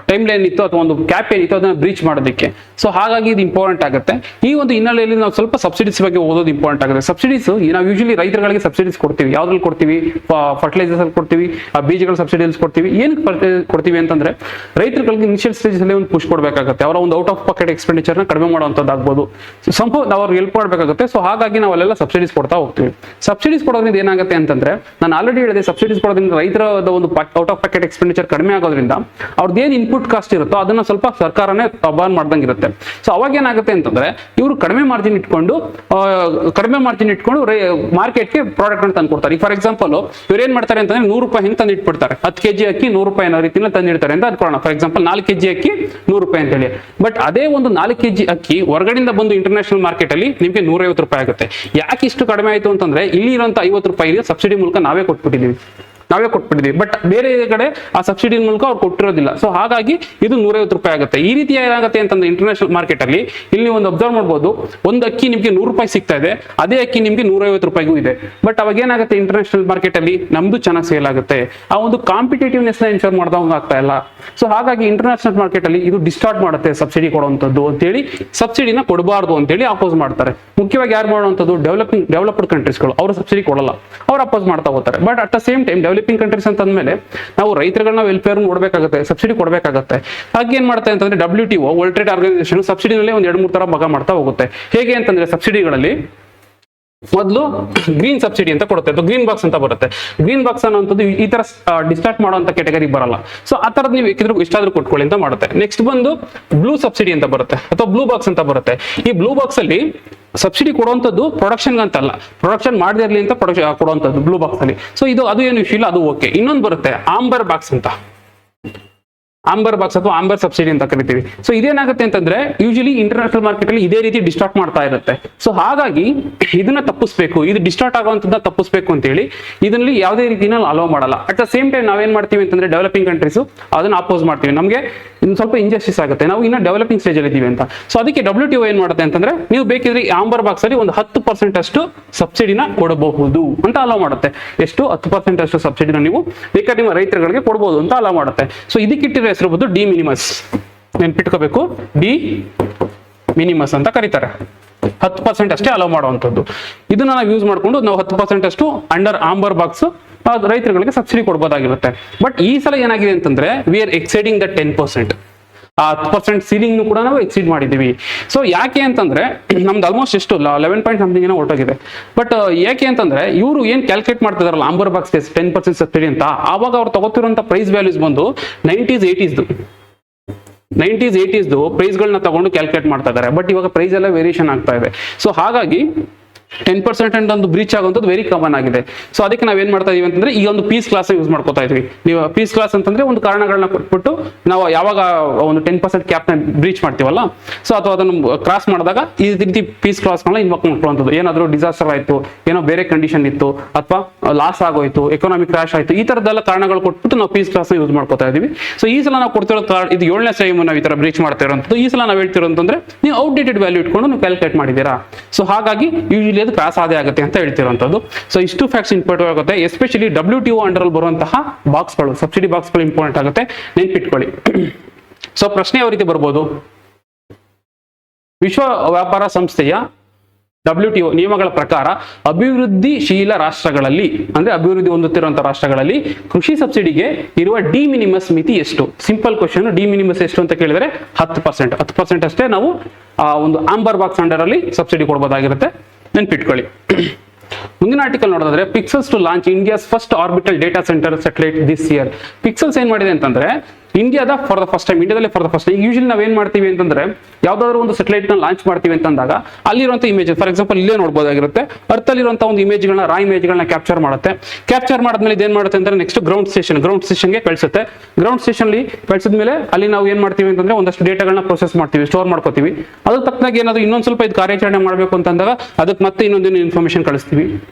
ಟೈಮ್ ಲೈನ್ ಇತ್ತು ಅಥವಾ ಒಂದು ಕ್ಯಾಪ್ ಏನಿತ್ತು ಅದನ್ನ ಬ್ರೀಚ್ ಮಾಡೋದಕ್ಕೆ. ಸೊ ಹಾಗಾಗಿ ಇದು ಇಂಪಾರ್ಟೆಂಟ್ ಆಗುತ್ತೆ. ಈ ಒಂದು ಹಿನ್ನೆಲೆಯಲ್ಲಿ ನಾವು ಸ್ವಲ್ಪ ಸಬ್ಸಿಡೀಸ್ ಬಗ್ಗೆ ಓದೋದು ಇಂಪಾರ್ಟೆಂಟ್ ಆಗುತ್ತೆ. ಸಬ್ಸಿಡೀಸ್ ನಾವು ಯೂಶಲಿ ರೈತರುಗಳಿಗೆ ಸಬ್ಸಿಡೀಸ್ ಕೊಡ್ತೀವಿ. ಯಾವ್ದ್ರಲ್ಲಿ ಕೊಡ್ತೀವಿ? ಫರ್ಟಿಲೈಸರ್ಸ್ ಅಲ್ಲಿ ಕೊಡ್ತೀವಿ, ಬೀಜಗಳ ಸಬ್ಸಿಡೀಸ್ ಕೊಡ್ತೀವಿ. ಏನಕ್ಕೆ ಕೊಡ್ತೀವಿ ಅಂತಂದ್ರೆ, ರೈತರುಗಳಿಗೆ ಇನಿಷಿಯಲ್ ಸ್ಟೇಜ್ ಅಲ್ಲಿ ಒಂದು ಪುಷ್ ಕೊಡಬೇಕಾಗುತ್ತೆ. ಅವರ ಒಂದು ಔಟ್ ಆಫ್ ಪಾಕೆಟ್ ಎಕ್ಸ್ಪೆಂಡಿಚರ್ ನ ಕಡಿಮೆ ಮಾಡುವಂತದ್ದಾಗಬಹುದು, ಸಂಪೂರ್ಣ ನಾವು ಅವ್ರಿಗೆ ಹೆಲ್ಪ್ ಮಾಡಬೇಕಾಗುತ್ತೆ. ಸೊ ಹಾಗಾಗಿ ನಾವು ಅಲ್ಲೆಲ್ಲ ಸಬ್ಸಿಡೀಸ್ ಕೊಡ್ತಾ ಹೋಗ್ತೀವಿ. ಸಬ್ಸಿಡೀಸ್ ಕೊಡೋದ್ರಿಂದ ಏನಾಗುತ್ತೆ ಅಂತಂದ್ರೆ, ನಾನು ಆಲ್ರೆಡಿ ಹೇಳಿದೆ, ಸಬ್ಸಿಡೀಸ್ ಕೊಡೋದ್ರಿಂದ ರೈತರ ಒಂದು ಔಟ್ ಆಫ್ ಪಾಕೆಟ್ ಎಕ್ಸ್ಪೆಂಡಿಚರ್ ಕಡಿಮೆ ಆಗೋದ್ರಿಂದ ಅವ್ರದ್ದು ಏನು ಇನ್ಪುಟ್ ಕಾಸ್ಟ್ ಇರುತ್ತೋ ಅದನ್ನ ಸ್ವಲ್ಪ ಸರ್ಕಾರನೇ ಬರ್ನ್ ಮಾಡ್ದಂಗೆ ಇರುತ್ತೆ. ಸೊ ಅವಾಗ ಏನಾಗುತ್ತೆ ಅಂತಂದ್ರೆ, ಇವರು ಕಡಿಮೆ ಮಾರ್ಜಿನ್ ಇಟ್ಕೊಂಡು ಮಾರ್ಕೆಟ್ಗೆ ಪ್ರಾಡಕ್ಟ್ ಅನ್ನು ತಂದು ಕೊಡ್ತಾರೆ. ಫಾರ್ ಎಕ್ಸಾಂಪಲ್ ಇವ್ರು ಏನ್ ಮಾಡ್ತಾರೆ ಅಂತಂದ್ರೆ, 100 ರೂಪಾಯಿ ಹಿಂದೆ ತಂದು ಇಟ್ಬಿಡ್ತಾರೆ. 10 kg ಅಕ್ಕಿ 100 ರೂಪಾಯಿ ಅನ್ನೋ ರೀತಿಯಲ್ಲಿ ತಂದಿಡ್ತಾರೆ ಅಂತ ಅನ್ಕೊಳ್ಳೋಣ. ಫಾರ್ ಎಕ್ಸಾಂಪಲ್ 4 kg ಅಕ್ಕಿ 100 ರೂಪಾಯಿ ಅಂತ ಹೇಳಿ. ಬಟ್ ಅದೇ ಒಂದು 4 kg ಅಕ್ಕಿ ಹೊರಗಡೆಯಿಂದ ಬಂದು ಇಂಟರ್ನ್ಯಾಷನಲ್ ಮಾರ್ಕೆಟ್ ಅಲ್ಲಿ ನಿಮಗೆ 150 ರೂಪಾಯಿ ಆಗುತ್ತೆ. ಯಾಕೆ ಇಷ್ಟು ಕಡಿಮೆ ಆಯ್ತು ಅಂತಂದ್ರೆ, ಇಲ್ಲಿ ಇರುವಂತ 50 ರೂಪಾಯಿ ಸಬ್ಸಿಡಿ ಮೂಲಕ ನಾವೇ ಕೊಟ್ಬಿಟ್ಟಿದೀವಿ. ಬಟ್ ಬೇರೆ ಕಡೆ ಆ ಸಬ್ಸಿಡಿ ಮೂಲಕ ಅವ್ರು ಕೊಟ್ಟಿರೋದಿಲ್ಲ. ಸೊ ಹಾಗಾಗಿ ಇದು 150 ರೂಪಾಯಿ ಆಗುತ್ತೆ. ಈ ರೀತಿ ಏನಾಗುತ್ತೆ ಅಂತಂದ್ರೆ, ಇಂಟರ್ನ್ಯಾಷನಲ್ ಮಾರ್ಕೆಟ್ ಅಲ್ಲಿ ಇಲ್ಲಿ ಒಂದು ಅಬ್ಸರ್ವ್ ಮಾಡಬಹುದು, ಒಂದು ಅಕ್ಕಿ ನಿಮ್ಗೆ 100 ರೂಪಾಯಿ ಸಿಗ್ತಾ ಇದೆ, ಅದೇ ಅಕ್ಕಿ ನಿಮ್ಗೆ 150 ರೂಪಾಯಿಗೂ ಇದೆ. ಬಟ್ ಅವಾಗ ಏನಾಗುತ್ತೆ, ಇಂಟರ್ನ್ಯಾಷನಲ್ ಮಾರ್ಕೆಟ್ ಅಲ್ಲಿ ನಮ್ದು ಚೆನ್ನಾಗಿ ಸೇಲ್ ಆಗುತ್ತೆ. ಆ ಒಂದು ಕಾಂಪಿಟೇಟಿವ್ನೆಸ್ ನ ಎನ್ಶೋರ್ ಮಾಡ್ದಂಗ ಆಗ್ತಾ ಇಲ್ಲ. ಸೊ ಹಾಗಾಗಿ ಇಂಟರ್ನ್ಯಾಷನಲ್ ಮಾರ್ಕೆಟ್ ಅಲ್ಲಿ ಇದು ಡಿಸ್ಟಾರ್ಟ್ ಮಾಡುತ್ತೆ ಸಬ್ಸಿಡಿ ಕೊಡುವಂತದ್ದು ಅಂತೇಳಿ, ಸಬ್ಸಿಡಿನ ಕೊಡಬಾರ್ದು ಅಂತೇಳಿ ಅಪೋಸ್ ಮಾಡ್ತಾರೆ. ಮುಖ್ಯವಾಗಿ ಯಾರು ಮಾಡುವಂತದ್ದು? ಡೆವಲಪ್ಡ್ ಕಂಟ್ರೀಸ್ಗಳು. ಅವರು ಸಬ್ಸಿಡಿ ಕೊಡಲ್ಲ, ಅವ್ರು ಅಪೋಸ್ ಮಾಡ್ತಾ ಹೋಗ್ತಾರೆ. But at the same time developing countries ಅಂತ ಅಂದ್ಮೇಲೆ ನಾವು ರೈತರುಗಳನ್ನ ವೆಲ್ಫೇರ್ ನೋಡ್ಬೇಕಾಗುತ್ತೆ, ಸಬ್ಸಿಡಿ ಕೊಡಬೇಕಾಗುತ್ತೆ. ಹಾಗೆ ಏನ್ ಮಾಡುತ್ತೆ ಅಂತಂದ್ರೆ, WTO ವರ್ಲ್ಡ್ ಟ್ರೇಡ್ ಆರ್ಗನೈಸೇಷನ್ ಸಬ್ಸಿಡಿನಲ್ಲಿ ಒಂದು 2-3 ತರ ಭಾಗ ಮಾಡ್ತಾ ಹೋಗುತ್ತೆ. ಹೇಗೆ ಅಂತಂದ್ರೆ, ಸಬ್ಸಿಡಿಗಳಲ್ಲಿ ಮೊದಲು ಗ್ರೀನ್ ಸಬ್ಸಿಡಿ ಅಂತ ಕೊಡುತ್ತೆ, ಅಥವಾ ಗ್ರೀನ್ ಬಾಕ್ಸ್ ಅಂತ ಬರುತ್ತೆ. ಗ್ರೀನ್ ಬಾಕ್ಸ್ ಅನ್ನೋಂಥದ್ದು ಈ ತರ ಡಿಸ್ಟಾರ್ಟ್ ಮಾಡುವಂತ ಕ್ಯಾಟಗರಿ ಬರಲ್ಲ. ಸೊ ಆ ತರದ್ ನೀವು ಇಷ್ಟಾದ್ರೂ ಕೊಟ್ಕೊಳ್ಳಿ ಅಂತ ಮಾಡುತ್ತೆ. ನೆಕ್ಸ್ಟ್ ಬಂದು ಬ್ಲೂ ಸಬ್ಸಿಡಿ ಅಂತ ಬರುತ್ತೆ, ಅಥವಾ ಬ್ಲೂ ಬಾಕ್ಸ್ ಅಂತ ಬರುತ್ತೆ. ಈ ಬ್ಲೂ ಬಾಕ್ಸ್ ಅಲ್ಲಿ ಸಬ್ಸಿಡಿ ಕೊಡುವಂಥದ್ದು ಪ್ರೊಡಕ್ಷನ್ ಅಂತಲ್ಲ, ಪ್ರೊಡಕ್ಷನ್ ಮಾಡದೇ ಇರಲಿ ಅಂತ ಕೊಡುವಂಥದ್ದು ಬ್ಲೂ ಬಾಕ್ಸ್ ಅಲ್ಲಿ. ಸೊ ಅದು ಏನು ಇಶ್ಯೂ ಇಲ್ಲ, ಅದು ಓಕೆ. ಇನ್ನೊಂದು ಬರುತ್ತೆ ಆಂಬರ್ ಬಾಕ್ಸ್ ಅಂತ. ಆಂಬರ್ ಬಾಕ್ಸ್ ಅಥವಾ ಆಂಬರ್ ಸಬ್ಸಿಡಿ ಅಂತ ಕರಿತೀವಿ. ಸೊ ಇದೇನಾಗುತ್ತೆ ಅಂತಂದ್ರೆ ಯೂಶಲಿ ಇಂಟರ್ನ್ಯಾಷನಲ್ ಮಾರ್ಕೆಟ್ ಅಲ್ಲಿ ಇದೇ ರೀತಿ ಡಿಸ್ಟಾರ್ಟ್ ಮಾಡ್ತಾ ಇರುತ್ತೆ. ಸೊ ಹಾಗಾಗಿ ಇದನ್ನ ತಪ್ಪಿಸ್ಬೇಕು, ಇದು ಡಿಸ್ಟಾರ್ಟ್ ಆಗುವಂತದ್ದನ್ನ ತಪ್ಪಿಸ್ಬೇಕು ಅಂತ ಹೇಳಿ ಇದರಲ್ಲಿ ಯಾವುದೇ ರೀತಿನ ಅಲೋ ಮಾಡಲ್ಲ. ಅಟ್ ದ ಸೇಮ್ ಟೈಮ್ ನಾವೇನ್ ಮಾಡ್ತೀವಿ ಅಂತಂದ್ರೆ ಡೆವಲಪಿಂಗ್ ಕಂಟ್ರೀಸ್ ಅದನ್ನ ಅಪೋಸ್ ಮಾಡ್ತೀವಿ, ನಮಗೆ ಇನ್ನು ಸ್ವಲ್ಪ ಇಂಜಸ್ಟಿಸ್ ಆಗುತ್ತೆ, ನಾವು ಇನ್ನ ಡೆವಲಪಿಂಗ್ ಸ್ಟೇಜ್ ಅಲ್ಲಿ ಇದೀವಿ ಅಂತ. ಸೊ ಅದಕ್ಕೆ WTO ಏನ್ ಮಾಡುತ್ತೆ ಅಂತಂದ್ರೆ ನೀವು ಬೇಕಿದ್ರೆ ಆಂಬರ್ ಬಾಕ್ಸ್ ಅಲ್ಲಿ ಒಂದು 10% ಅಷ್ಟು ಸಬ್ಸಿಡಿನ ಕೊಡಬಹುದು ಅಂತ ಅಲೋ ಮಾಡುತ್ತೆ. ಎಷ್ಟು? 10% ಅಷ್ಟು ಸಬ್ಸಿಡಿನ ನೀವು ಬೇಕಾದ್ರೆ ನಿಮ್ಮ ರೈತರುಗಳಿಗೆ ಕೊಡಬಹುದು ಅಂತ ಅಲೋ ಮಾಡುತ್ತೆ. ಸೊ ಇದಕ್ಕಿಟ್ಟಿರೋ ಹೆಸರು ಬಂದು ಡಿ ಮಿನಿಮಸ್, ನೆನ್ಪಿಟ್ಕೋಬೇಕು, ಡಿ ಮಿನಿಮಸ್ ಅಂತ ಕರೀತಾರೆ. 10% ಅಷ್ಟೇ ಅಲೋ ಮಾಡುವಂಥದ್ದು. ಇದನ್ನ ನಾವು ಯೂಸ್ ಮಾಡ್ಕೊಂಡು ನಾವು 10% ಅಷ್ಟು ಅಂಡರ್ ಆಂಬರ್ ಬಾಕ್ಸ್ ರೈತರುಗಳಿಗೆ ಸಬ್ಸಿಡಿ ಕೊಡ್ಬೋದಾಗಿರುತ್ತೆ. ಬಟ್ ಈ ಸಲ ಏನಾಗಿದೆ ಅಂತಂದ್ರೆ ವಿ ಆರ್ ಎಕ್ಸೈಡಿಂಗ್ ದ 10%. ಆ 10% ಸೀಲಿಂಗ್ ಕೂಡ ನಾವು ಎಕ್ಸೀಡ್ ಮಾಡಿದೀವಿ. ಸೊ ಯಾಕೆ ಅಂತಂದ್ರೆ ನಮ್ದು ಆಲ್ಮೋಸ್ಟ್ ಎಷ್ಟು 11 ಪಾಯಿಂಟ್ ಸಮಥಿಂಗ್ ಏನೋ ಹೊರಟೋಗಿದೆ. ಬಟ್ ಯಾಕೆ ಅಂತಂದ್ರೆ ಇವರು ಏನ್ ಕ್ಯಾಲ್ಕುಲೇಟ್ ಮಾಡ್ತಿದಾರಲ್ಲ ಆಂಬರ್ ಬಾಕ್ಸ್ಗೆ 10% ಸಬ್ಸಿಡಿ ಅಂತ, ಆವಾಗ ಅವ್ರು ತಗೋತಿರುವಂತ ಪ್ರೈಸ್ ವ್ಯಾಲ್ಯೂಸ್ ಬಂದು 90s 80s ಪ್ರೈಸ್ ಗಳನ್ನ ತಗೊಂಡು ಕ್ಯಾಲ್ಕುಲೇಟ್ ಮಾಡ್ತಾ ಇದ್ದಾರೆ. ಬಟ್ ಇವಾಗ ಪ್ರೈಸ್ ಎಲ್ಲ ವೇರಿಯೇಷನ್ ಆಗ್ತಾ ಇದೆ. ಸೊ ಹಾಗಾಗಿ 10% ಒಂದು ಬ್ರೀಚ್ ಆಗುವಂಥದ್ದು ವೆರಿ ಕಾಮನ್ ಆಗಿದೆ. ಸೊ ಅದಕ್ಕೆ ನಾವೇನ್ ಮಾಡ್ತಾ ಇದೀವಿ ಅಂತಂದ್ರೆ ಈ ಒಂದು ಪೀಸ್ ಕ್ಲಾಸ್ ಯೂಸ್ ಮಾಡ್ಕೋತಾ ಇದೀವಿ. ನೀವು ಪೀಸ್ ಕ್ಲಾಸ್ ಅಂತಂದ್ರೆ ಒಂದು ಕಾರಣಗಳನ್ನ ಕೊಟ್ಬಿಟ್ಟು ನಾವು ಯಾವಾಗ ಒಂದು 10% ಕ್ಯಾಪ್ ನ ಬ್ರೀಚ್ ಮಾಡ್ತೀವಲ್ಲ, ಸೊ ಅಥವಾ ಅದನ್ನು ಕ್ರಾಸ್ ಮಾಡಿದಾಗ ಈ ರೀತಿ ಪೀಸ್ ಕ್ಲಾಸ್ಗಳನ್ನ ಇನ್ವಾಕ್ ಮಾಡ್ಕೊಳ್ಳುವಂಥದ್ದು. ಏನಾದರೂ ಡಿಸಾಸ್ಟರ್ ಆಯ್ತು, ಏನೋ ಬೇರೆ ಕಂಡೀಷನ್ ಇತ್ತು, ಅಥವಾ ಲಾಸ್ ಆಗೋಯ್ತು, ಎಕನಾಮಿಕ್ ಕ್ರಾಶ್ ಆಯ್ತು, ಈ ತರದೆಲ್ಲ ಕಾರಣಗಳು ಕೊಟ್ಬಿಟ್ಟು ನಾವು ಪೀಸ್ ಕ್ಲಾಸ್ ಯೂಸ್ ಮಾಡ್ಕೋತಾ ಇದೀವಿ. ಸೊ ಈ ಸಲ ನಾವು ಕೊಡ್ತಿರೋ ಇದು 7ನೇ ಟೈಮ್ ನಾವು ಈ ತರ ಬ್ರೀಚ್ ಮಾಡ್ತಾ ಇರೋಂಥದ್ದು. ಈ ಸಲ ನಾವು ಹೇಳ್ತಿರೋ ಅಂತಂದ್ರೆ ನೀವು ಔಟ್ಡೇಟೆಡ್ ವ್ಯಾಲ್ಯೂ ಇಟ್ಕೊಂಡು ನೀವು ಕ್ಯಾಲ್ಕುಲೇಟ್ ಮಾಡಿದ್ದೀರಾ. ಸೊ ಹಾಗಾಗಿ ಯೂಶಲಿ ಅದು ಕ್ರಾಸ್ ಆದೇ ಆಗುತ್ತೆ ಅಂತ ಹೇಳ್ತಿರುವಂತದ್ದು. ಸೊ ಇಷ್ಟು ಫ್ಯಾಕ್ಟ್ಸ್ ಇಂಪಾರ್ಟೆಂಟ್ ಆಗುತ್ತೆ. ಎಸ್ಪೆಷಲಿ WTO ಅಂಡರ್ ಅಲ್ಲಿ ಬರುವಂತಹ ಬಾಕ್ಸ್ಗಳು, ಸಬ್ಸಿಡಿ ಬಾಕ್ಸ್ಗಳು ಇಂಪಾರ್ಟೆಂಟ್ ಆಗುತ್ತೆ, ನೆನ್ಪಿಟ್ಕೊಳ್ಳಿ. ಸೊ ಪ್ರಶ್ನೆ ಯಾವ ರೀತಿ ಬರ್ಬೋದು? ವಿಶ್ವ ವ್ಯಾಪಾರ ಸಂಸ್ಥೆಯ WTO ನಿಯಮಗಳ ಪ್ರಕಾರ ಅಭಿವೃದ್ಧಿಶೀಲ ರಾಷ್ಟ್ರಗಳಲ್ಲಿ, ಅಂದ್ರೆ ಅಭಿವೃದ್ಧಿ ಹೊಂದುತ್ತಿರುವಂತಹ ರಾಷ್ಟ್ರಗಳಲ್ಲಿ ಕೃಷಿ ಸಬ್ಸಿಡಿಗೆ ಇರುವ ಡಿ ಮಿನಿಮಸ್ ಮಿತಿ ಎಷ್ಟು? Simple question. ಡಿ ಮಿನಿಮಸ್ ಎಷ್ಟು ಅಂತ ಕೇಳಿದ್ರೆ 10% ಅಷ್ಟೇ ನಾವು ಒಂದು ಆಂಬರ್ ಬಾಕ್ಸ್ ಅಂಡರ್ ಅಲ್ಲಿ ಸಬ್ಸಿಡಿ ಕೊಡಬಹುದಾಗಿರುತ್ತೆ, ನೆನ್ಪಿಟ್ಕೊಳ್ಳಿ. ಮುಂದಿನ ಆರ್ಟಿಕಲ್ ನೋಡೋದಾದ್ರೆ Pixxel to launch India's first orbital data centre satellite this year. Pixxel ಏನ್ ಮಾಡಿದೆ ಅಂತಂದ್ರೆ ಇಂಡಿಯಾದಲ್ಲಿ for the first time usually ನಾವ್ ಏನ್ ಮಾಡ್ತೀವಿ ಅಂತಂದ್ರೆ ಯಾವ್ದಾದ್ರು ಒಂದು ಸ್ಯಾಟಲೈಟ್ ನ ಲಾಂಚ್ ಮಾಡ್ತೀವಿ ಅಂತಂದಾಗ ಅಲ್ಲಿರುವಂತ ಇಮೇಜ್, ಫಾರ್ ಎಕ್ಸಾಂಪಲ್ ಇಲ್ಲೇ ನೋಡಬಹುದಾಗಿರುತ್ತೆ, ಅರ್ತ್ ಅಲ್ಲಿರುವಂತಹ ಒಂದು ಇಮೇಜ್ ಗಳನ್ನ, ರಾ ಇಮೇಜ್ ಗಳನ್ನ ಕ್ಯಾಪ್ಚರ್ ಮಾಡುತ್ತೆ. ಕ್ಯಾಪ್ಚರ್ ಮಾಡಿದ್ಮೇಲೆ ಇದೇನ್ ಮಾಡುತ್ತೆ ಅಂದ್ರೆ ನೆಕ್ಸ್ಟ್ ಗ್ರೌಂಡ್ ಸ್ಟೇಷನ್ಗೆ ಕಳಿಸುತ್ತೆ. ಗ್ರೌಂಡ್ ಸ್ಟೇಷನ್ ಅಲ್ಲಿ ಕಳಿಸಿದ್ಮೇಲೆ ಅಲ್ಲಿ ನಾವು ಏನ್ ಮಾಡ್ತೀವಿ ಅಂತಂದ್ರೆ ಒಂದಷ್ಟು ಡೇಟಾಗಳನ್ನ ಪ್ರೊಸೆಸ್ ಮಾಡ್ತೀವಿ, ಸ್ಟೋರ್ ಮಾಡ್ಕೋತೀವಿ. ಅದ್ರ ತಕ್ಕನಾಗಿ ಏನಾದ್ರು ಇನ್ನೊಂದ್ ಸ್ವಲ್ಪ ಇದು ಕಾರ್ಯಾಚರಣೆ ಮಾಡಬೇಕು ಅಂತಂದಾಗ ಅದಕ್ಕೆ ಮತ್ತೆ ಇನ್ನೊಂದೇನು ಇನ್ಫಾರ್ಮೇಶನ್ ಕಳಿಸ್ತೀವಿ.